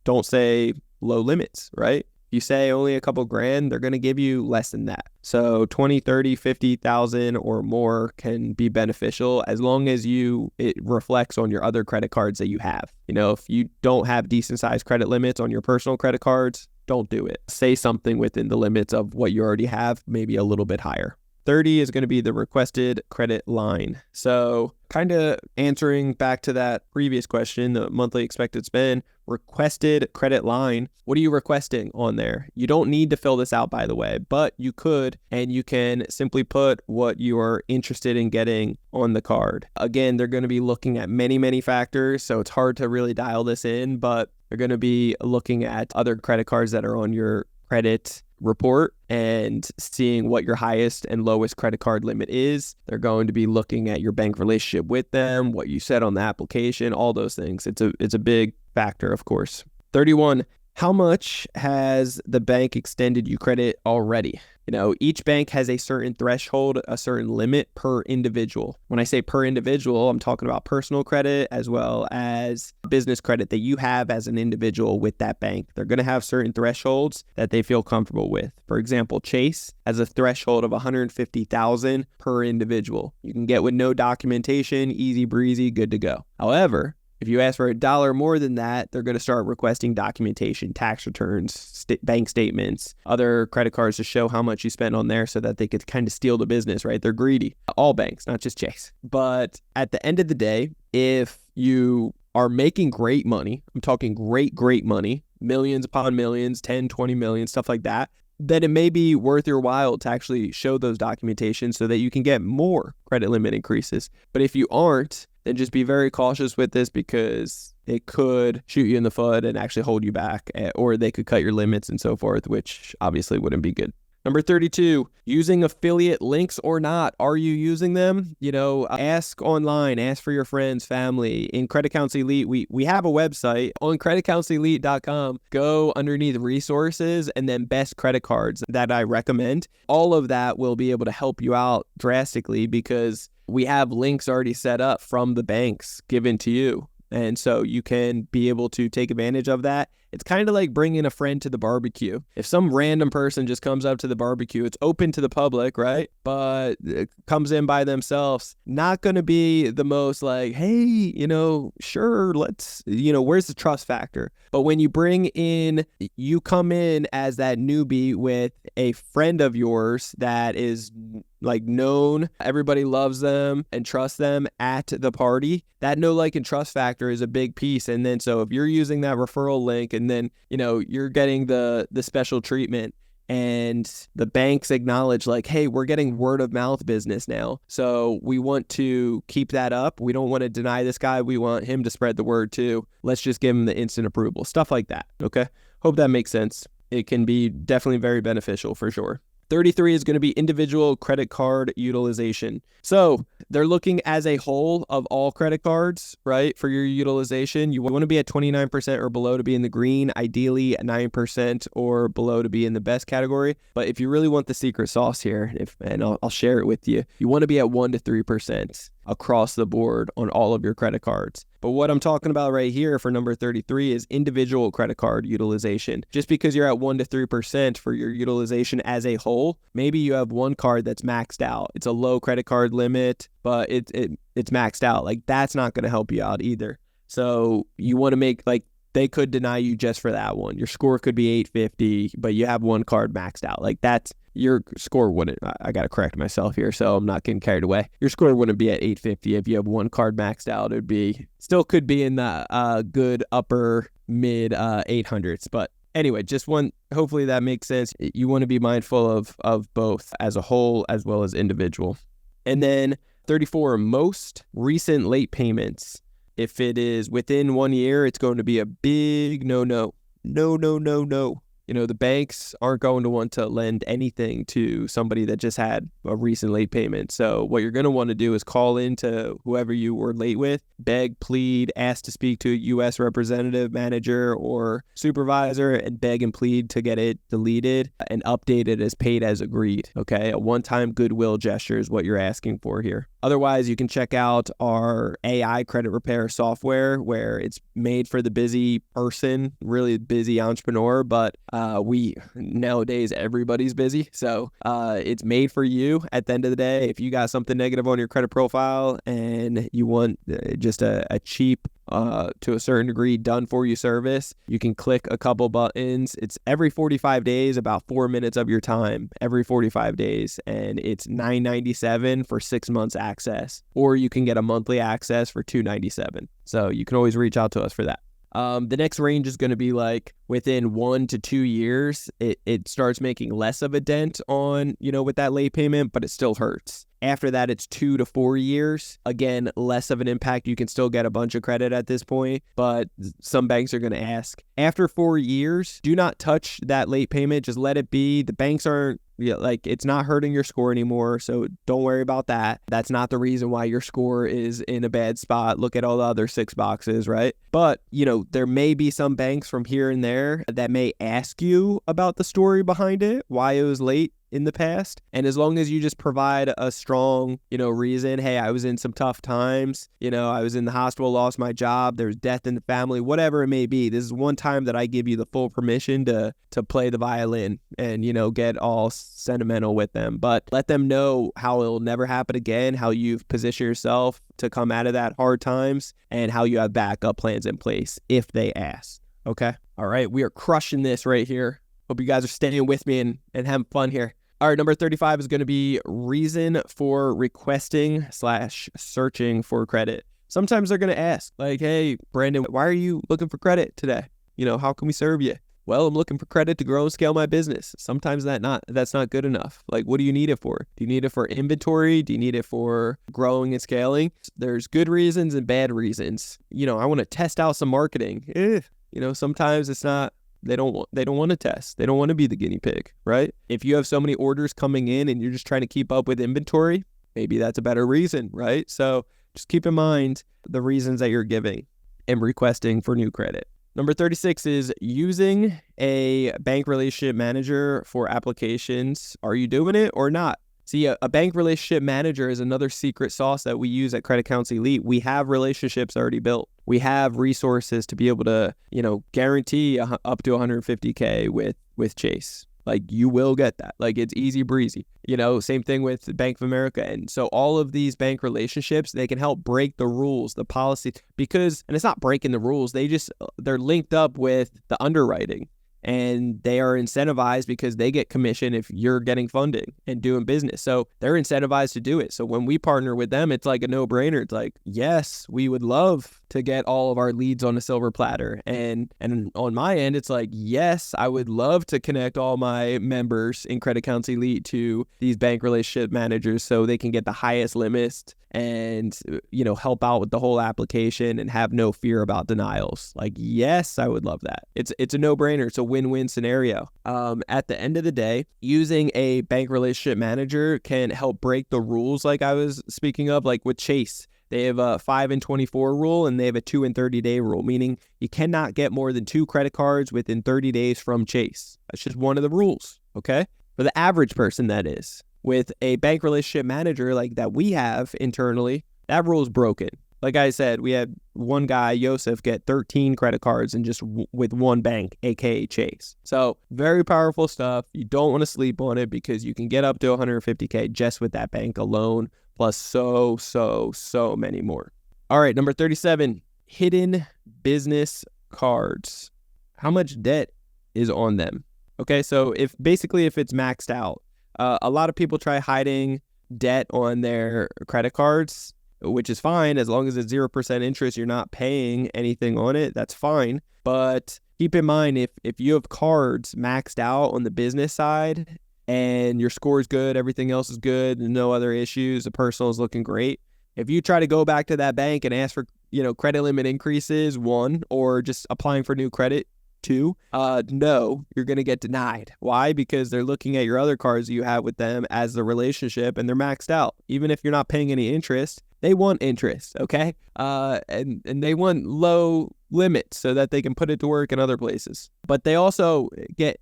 don't say low limits, right? You say only a couple grand, they're going to give you less than that. So 20, 30, 50,000 or more can be beneficial as long as it reflects on your other credit cards that you have. If you don't have decent sized credit limits on your personal credit cards, don't do it. Say something within the limits of what you already have, maybe a little bit higher. 30 is going to be the requested credit line. So kind of answering back to that previous question, the monthly expected spend, requested credit line. What are you requesting on there? You don't need to fill this out, by the way, but you could, and you can simply put what you are interested in getting on the card. Again, they're going to be looking at many, many factors, so it's hard to really dial this in, but they're going to be looking at other credit cards that are on your credit report and seeing what your highest and lowest credit card limit is. They're going to be looking at your bank relationship with them, what you said on the application, all those things. It's a big factor, of course. 31, how much has the bank extended you credit already? Each bank has a certain threshold, a certain limit per individual. When I say per individual, I'm talking about personal credit as well as business credit that you have as an individual with that bank. They're going to have certain thresholds that they feel comfortable with. For example, Chase has a threshold of $150,000 per individual. You can get with no documentation, easy breezy, good to go. However, if you ask for $1 more than that, they're going to start requesting documentation, tax returns, bank statements, other credit cards to show how much you spend on there so that they could kind of steal the business, right? They're greedy. All banks, not just Chase. But at the end of the day, if you are making great money, I'm talking great money, millions upon millions, 10, 20 million, stuff like that, then it may be worth your while to actually show those documentations so that you can get more credit limit increases. But if you aren't, then just be very cautious with this because it could shoot you in the foot and actually hold you back, or they could cut your limits and so forth, which obviously wouldn't be good. Number 32, using affiliate links or not. Are you using them? Ask online, ask for your friends, family. In Credit Counts Elite, we have a website on creditcounselite.com. Go underneath resources and then best credit cards that I recommend. All of that will be able to help you out drastically because we have links already set up from the banks given to you. And so you can be able to take advantage of that. It's kind of like bringing a friend to the barbecue. If some random person just comes up to the barbecue, it's open to the public, right? But it comes in by themselves. Not going to be the most like, hey, sure, let's, where's the trust factor? But when you you come in as that newbie with a friend of yours that is like known, everybody loves them and trusts them at the party, that know, like, and trust factor is a big piece. And then so if you're using that referral link and then, you're getting the special treatment and the banks acknowledge like, hey, we're getting word of mouth business now. So we want to keep that up. We don't want to deny this guy. We want him to spread the word too. Let's just give him the instant approval, stuff like that. Okay. Hope that makes sense. It can be definitely very beneficial for sure. 33 is going to be individual credit card utilization. So they're looking as a whole of all credit cards, right? For your utilization, you want to be at 29% or below to be in the green, ideally 9% or below to be in the best category. But if you really want the secret sauce here, and I'll share it with you, you want to be at 1 to 3% across the board on all of your credit cards. But what I'm talking about right here for number 33 is individual credit card utilization. Just because you're at 1 to 3% for your utilization as a whole, maybe you have one card that's maxed out. It's a low credit card limit, but it's maxed out. Like, that's not going to help you out either. So you want to make, like, they could deny you just for that one. Your score could be 850, but you have one card maxed out. Like, that's, your score wouldn't, I got to correct myself here, so I'm not getting carried away. Your score wouldn't be at 850 if you have one card maxed out. It'd be, still could be in the good upper mid 800s. But anyway, hopefully that makes sense. You want to be mindful of both as a whole as well as individual. And then 34, most recent late payments. If it is within 1 year, it's going to be a big no. The banks aren't going to want to lend anything to somebody that just had a recent late payment. So what you're going to want to do is call into whoever you were late with, beg, plead, ask to speak to a U.S. representative, manager, or supervisor, and beg and plead to get it deleted and updated as paid as agreed. Okay, a one-time goodwill gesture is what you're asking for here. Otherwise, you can check out our AI credit repair software where it's made for the busy person, really busy entrepreneur, but nowadays everybody's busy. So it's made for you at the end of the day. If you got something negative on your credit profile and you want just a cheap, to a certain degree, done for you service, you can click a couple buttons. It's every 45 days, about 4 minutes of your time every 45 days. And it's $9.97 for 6 months access, or you can get a monthly access for $2.97. So you can always reach out to us for that. The next range is going to be like within 1 to 2 years, it starts making less of a dent on, with that late payment, but it still hurts. After that, it's 2 to 4 years. Again, less of an impact. You can still get a bunch of credit at this point, but some banks are going to ask. After 4 years, do not touch that late payment. Just let it be. The banks aren't, it's not hurting your score anymore, so don't worry about that. That's not the reason why your score is in a bad spot. Look at all the other 6 boxes, right? But, there may be some banks from here and there that may ask you about the story behind it, why it was late in the past. And as long as you just provide a strong, reason, hey, I was in some tough times, I was in the hospital, lost my job, there's death in the family, whatever it may be. This is one time that I give you the full permission to play the violin and, get all sentimental with them. But let them know how it'll never happen again, how you've positioned yourself to come out of that hard times, and how you have backup plans in place if they ask. Okay? All right, we are crushing this right here. Hope you guys are staying with me and having fun here. All right, number 35 is going to be reason for requesting / searching for credit. Sometimes they're going to ask, like, hey, Brandon, why are you looking for credit today? How can we serve you? Well, I'm looking for credit to grow and scale my business. Sometimes that's not good enough. Like, what do you need it for? Do you need it for inventory? Do you need it for growing and scaling? There's good reasons and bad reasons. I want to test out some marketing. Sometimes it's not. They don't want to test. They don't want to be the guinea pig, right? If you have so many orders coming in and you're just trying to keep up with inventory, maybe that's a better reason, right? So just keep in mind the reasons that you're giving and requesting for new credit. Number 36 is using a bank relationship manager for applications. Are you doing it or not? See, a bank relationship manager is another secret sauce that we use at Credit Counts Elite. We have relationships already built. We have resources to be able to, guarantee up to $150K with Chase. Like, you will get that. Like, it's easy breezy. Same thing with Bank of America. And so all of these bank relationships, they can help break the rules, the policy, and it's not breaking the rules. They're linked up with the underwriting. And they are incentivized because they get commission if you're getting funding and doing business. So they're incentivized to do it. So when we partner with them, it's like a no-brainer. It's like, yes, we would love to get all of our leads on a silver platter. And on my end, it's like, yes, I would love to connect all my members in Credit Counts Elite to these bank relationship managers so they can get the highest limits and, help out with the whole application and have no fear about denials. Like, yes, I would love that. It's a no-brainer. It's a win-win scenario. At the end of the day, using a bank relationship manager can help break the rules like I was speaking of, like with Chase. They have a 5 and 24 rule and they have a 2 and 30-day rule, meaning you cannot get more than 2 credit cards within 30 days from Chase. That's just one of the rules, okay? For the average person, that is. With a bank relationship manager like that we have internally, that rule is broken. Like I said, we had one guy, Yosef, get 13 credit cards and just with one bank, aka Chase. So very powerful stuff. You don't want to sleep on it because you can get up to $150K just with that bank alone, plus so many more. All right, number 37, hidden business cards. How much debt is on them? Okay, so if it's maxed out, a lot of people try hiding debt on their credit cards, which is fine. As long as it's 0% interest, you're not paying anything on it. That's fine. But keep in mind, if you have cards maxed out on the business side and your score is good, everything else is good, and no other issues, the personal is looking great. If you try to go back to that bank and ask for, credit limit increases, 1, or just applying for new credit, 2, no, you're going to get denied. Why? Because they're looking at your other cards you have with them as the relationship and they're maxed out. Even if you're not paying any interest, they want interest, okay? And they want low limits so that they can put it to work in other places. But they also get,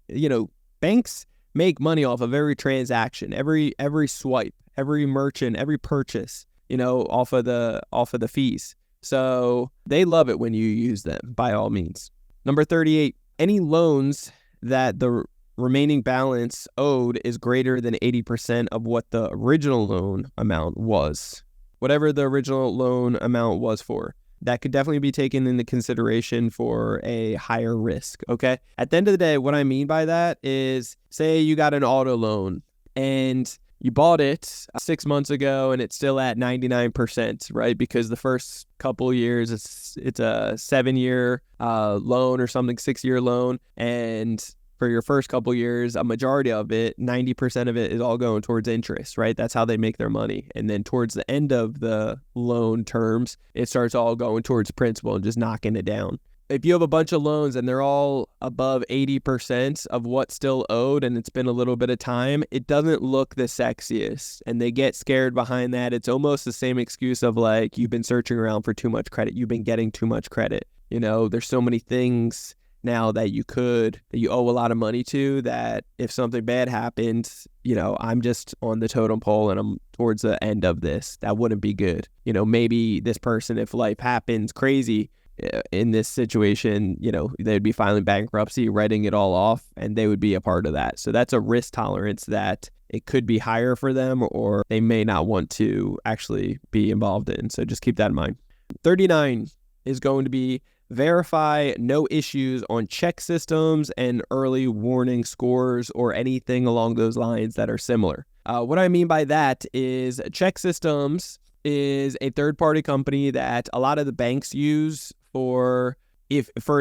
banks make money off of every transaction, every swipe, every merchant, every purchase, off of the fees. So they love it when you use them, by all means. Number 38, any loans that the remaining balance owed is greater than 80% of what the original loan amount was. Whatever the original loan amount was for. That could definitely be taken into consideration for a higher risk, okay? At the end of the day, what I mean by that is, say you got an auto loan and you bought it 6 months ago and it's still at 99%, right? Because the first couple years, it's a 7-year loan or something, 6-year loan. And for your first couple years, a majority of it, 90% of it is all going towards interest, right? That's how they make their money. And then towards the end of the loan terms, it starts all going towards principal and just knocking it down. If you have a bunch of loans and they're all above 80% of what's still owed and it's been a little bit of time, it doesn't look the sexiest. And they get scared behind that. It's almost the same excuse of like, you've been searching around for too much credit. You've been getting too much credit. You know, there's so many things now that you owe a lot of money to, that if something bad happens, you know, I'm just on the totem pole and I'm towards the end of this. That wouldn't be good. You know, maybe this person, if life happens crazy in this situation, you know, they'd be filing bankruptcy, writing it all off, and they would be a part of that. So that's a risk tolerance that it could be higher for them, or they may not want to actually be involved in. So just keep that in mind. 39 is going to be verify no issues on check systems and early warning scores or anything along those lines that are similar. What I mean by that is check systems is a third-party company that a lot of the banks use for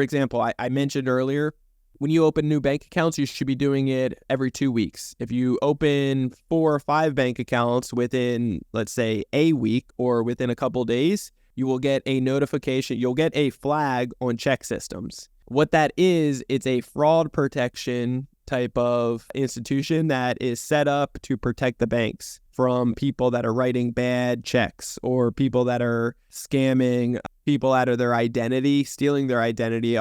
example, I mentioned earlier, when you open new bank accounts, you should be doing it every 2 weeks. If you open 4 or 5 bank accounts within, let's say, a week or within a couple days, you will get a notification. You'll get a flag on check systems. What that is, it's a fraud protection type of institution that is set up to protect the banks from people that are writing bad checks or people that are scamming people out of their identity, stealing their identity,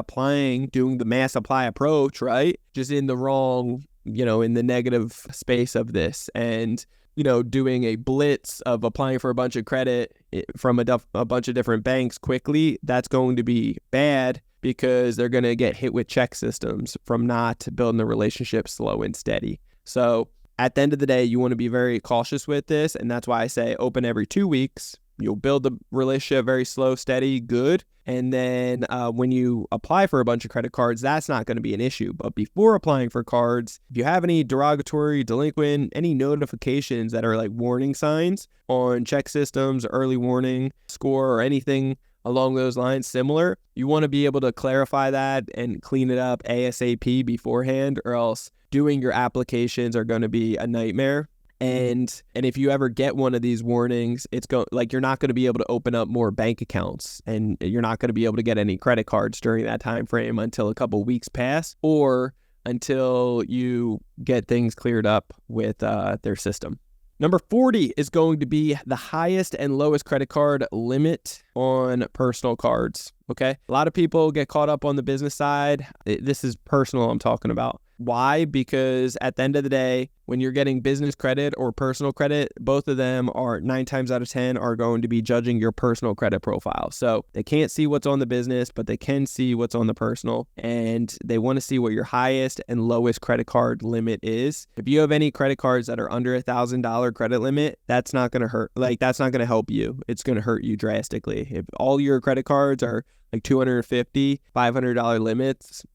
doing the mass apply approach, right? Just in the wrong, you know, in the negative space of this. And you know, doing a blitz of applying for a bunch of credit from a bunch of different banks quickly, that's going to be bad because they're going to get hit with check systems from not building the relationship slow and steady. So at the end of the day, you want to be very cautious with this. And that's why I say open every 2 weeks. You'll build the relationship very slow, steady, good. And then when you apply for a bunch of credit cards, that's not going to be an issue. But before applying for cards, if you have any derogatory, delinquent, any notifications that are like warning signs on check systems, early warning score, or anything along those lines similar, you want to be able to clarify that and clean it up ASAP beforehand, or else doing your applications are going to be a nightmare. And if you ever get one of these warnings, you're not going to be able to open up more bank accounts, and you're not going to be able to get any credit cards during that time frame until a couple weeks pass, or until you get things cleared up with their system. Number 40 is going to be the highest and lowest credit card limit on personal cards. Okay. A lot of people get caught up on the business side. This is personal I'm talking about. Why? Because at the end of the day, when you're getting business credit or personal credit, both of them are 9 times out of 10 are going to be judging your personal credit profile. So they can't see what's on the business, but they can see what's on the personal, and they want to see what your highest and lowest credit card limit is. If you have any credit cards that are under $1,000 credit limit, that's not going to hurt. That's not going to help you. It's going to hurt you drastically. If all your credit cards are like $250, $500 limits,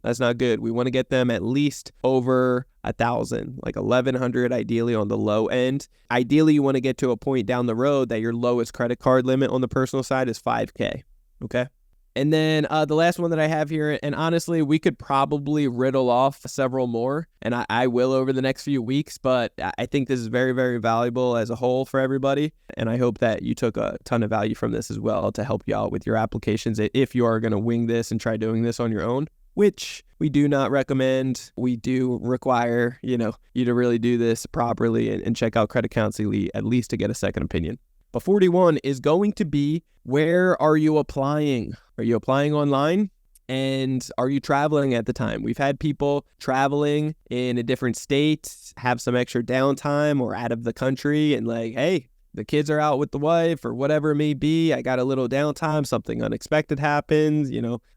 that's not good. We want to get them at least over 1,000, like 1,100 ideally on the low end. Ideally, you want to get to a point down the road that your lowest credit card limit on the personal side is $5,000. Okay. And then the last one that I have here, and honestly, we could probably riddle off several more, and I will over the next few weeks, but I think this is very, very valuable as a whole for everybody, and I hope that you took a ton of value from this as well to help you out with your applications if you are going to wing this and try doing this on your own, which we do not recommend. We do require, you to really do this properly and check out Credit Counsel Elite at least to get a second opinion. But 41 is going to be, where are you applying? Are you applying online? And are you traveling at the time? We've had people traveling in a different state, have some extra downtime or out of the country, and like, hey, the kids are out with the wife or whatever it may be. I got a little downtime. Something unexpected happens.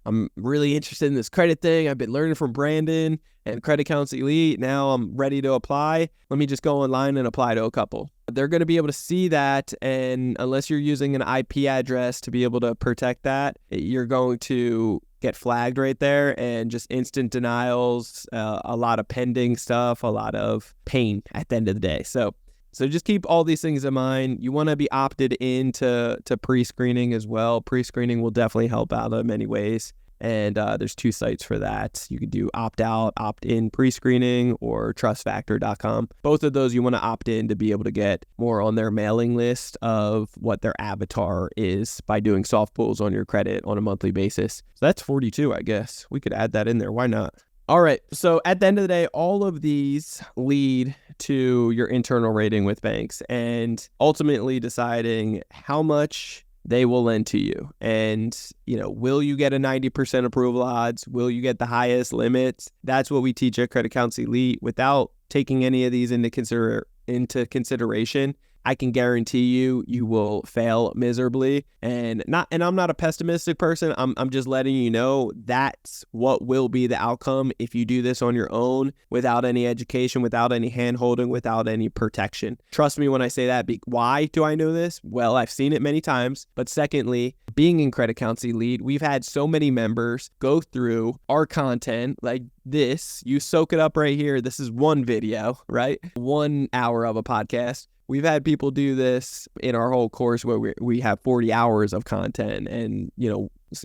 I'm really interested in this credit thing. I've been learning from Brandon and Credit Counsel Elite. Now I'm ready to apply. Let me just go online and apply to a couple. they're going to be able to see that. And unless you're using an IP address to be able to protect that, you're going to get flagged right there, and just instant denials, a lot of pending stuff, a lot of pain at the end of the day. So just keep all these things in mind. You want to be opted into pre-screening as well. Pre-screening will definitely help out in many ways. And there's 2 sites for that. You could do opt-out, opt-in pre-screening, or trustfactor.com. Both of those you want to opt in to be able to get more on their mailing list of what their avatar is by doing soft pulls on your credit on a monthly basis. So that's 42, I guess. We could add that in there. Why not? All right. So at the end of the day, all of these lead to your internal rating with banks and ultimately deciding how much they will lend to you. And, will you get a 90% approval odds? Will you get the highest limits? That's what we teach at Credit Counsel Elite. Without taking any of these into consideration, I can guarantee you will fail miserably. And I'm not a pessimistic person. I'm just letting you know that's what will be the outcome if you do this on your own without any education, without any hand-holding, without any protection. Trust me when I say that. Why do I know this? Well, I've seen it many times. But secondly, being in Credit Counsel Elite, we've had so many members go through our content like this. You soak it up right here. This is one video, right? 1 hour of a podcast. We've had people do this in our whole course where we have 40 hours of content and,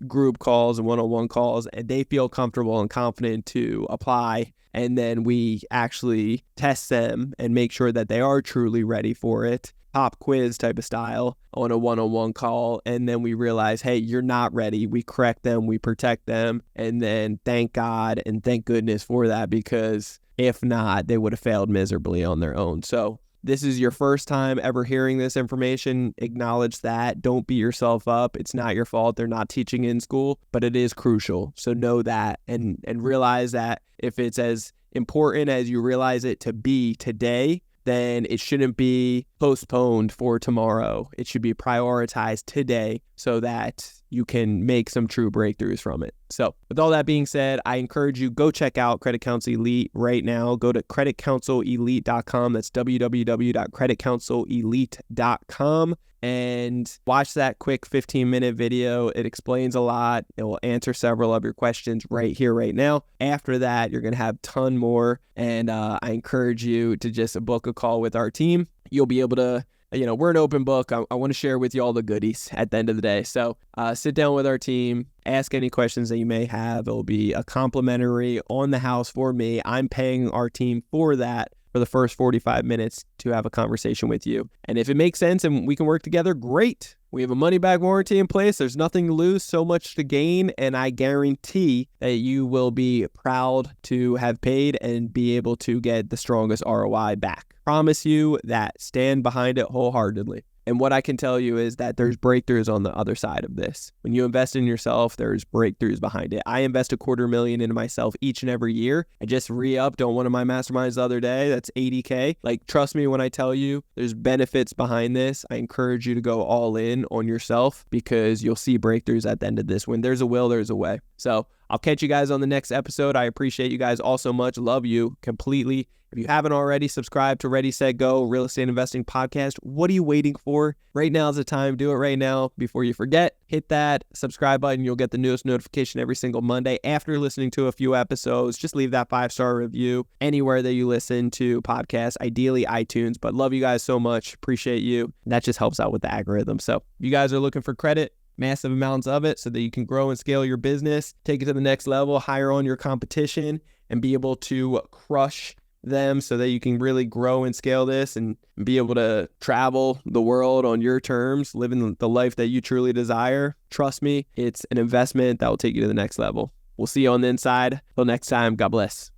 group calls and one-on-one calls, and they feel comfortable and confident to apply. And then we actually test them and make sure that they are truly ready for it. Pop quiz type of style on a one-on-one call. And then we realize, hey, you're not ready. We correct them, we protect them. And then thank God and thank goodness for that, because if not, they would have failed miserably on their own. So this is your first time ever hearing this information. Acknowledge that. Don't beat yourself up. It's not your fault. They're not teaching in school, but it is crucial. So know that and realize that if it's as important as you realize it to be today, then it shouldn't be postponed for tomorrow. It should be prioritized today so that you can make some true breakthroughs from it. So with all that being said, I encourage you, go check out Credit Counsel Elite right now. Go to creditcounselelite.com. That's www.creditcounselelite.com. And watch that quick 15-minute video. It explains a lot. It will answer several of your questions right here, right now. After that, you're going to have a ton more. And I encourage you to just book a call with our team. You'll be able to, we're an open book. I want to share with you all the goodies at the end of the day. So sit down with our team, ask any questions that you may have. It'll be a complimentary on the house for me. I'm paying our team for that, for the first 45 minutes to have a conversation with you. And if it makes sense and we can work together, great. We have a money-back warranty in place. There's nothing to lose, so much to gain. And I guarantee that you will be proud to have paid and be able to get the strongest ROI back. Promise you that. Stand behind it wholeheartedly. And what I can tell you is that there's breakthroughs on the other side of this. When you invest in yourself, there's breakthroughs behind it. I invest $250,000 into myself each and every year. I just re-upped on one of my masterminds the other day. That's $80K. Like, trust me when I tell you there's benefits behind this. I encourage you to go all in on yourself because you'll see breakthroughs at the end of this. When there's a will, there's a way. So I'll catch you guys on the next episode. I appreciate you guys all so much. Love you completely. If you haven't already, subscribe to Ready, Set, Go Real Estate Investing Podcast. What are you waiting for? Right now is the time. Do it right now before you forget. Hit that subscribe button. You'll get the newest notification every single Monday. After listening to a few episodes, just leave that 5-star review anywhere that you listen to podcasts, ideally iTunes. But love you guys so much. Appreciate you. That just helps out with the algorithm. So if you guys are looking for credit, massive amounts of it so that you can grow and scale your business, take it to the next level, hire on your competition, and be able to crush them so that you can really grow and scale this and be able to travel the world on your terms, living the life that you truly desire. Trust me, it's an investment that will take you to the next level. We'll see you on the inside. Till next time, God bless.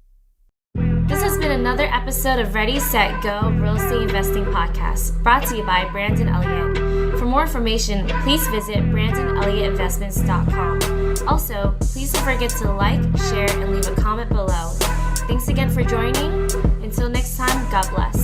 This has been another episode of Ready, Set, Go Real Estate Investing Podcast, brought to you by Brandon Elliott. For more information, please visit BrandonElliottInvestments.com. Also, please don't forget to like, share, and leave a comment below. Thanks again for joining. Until next time, God bless.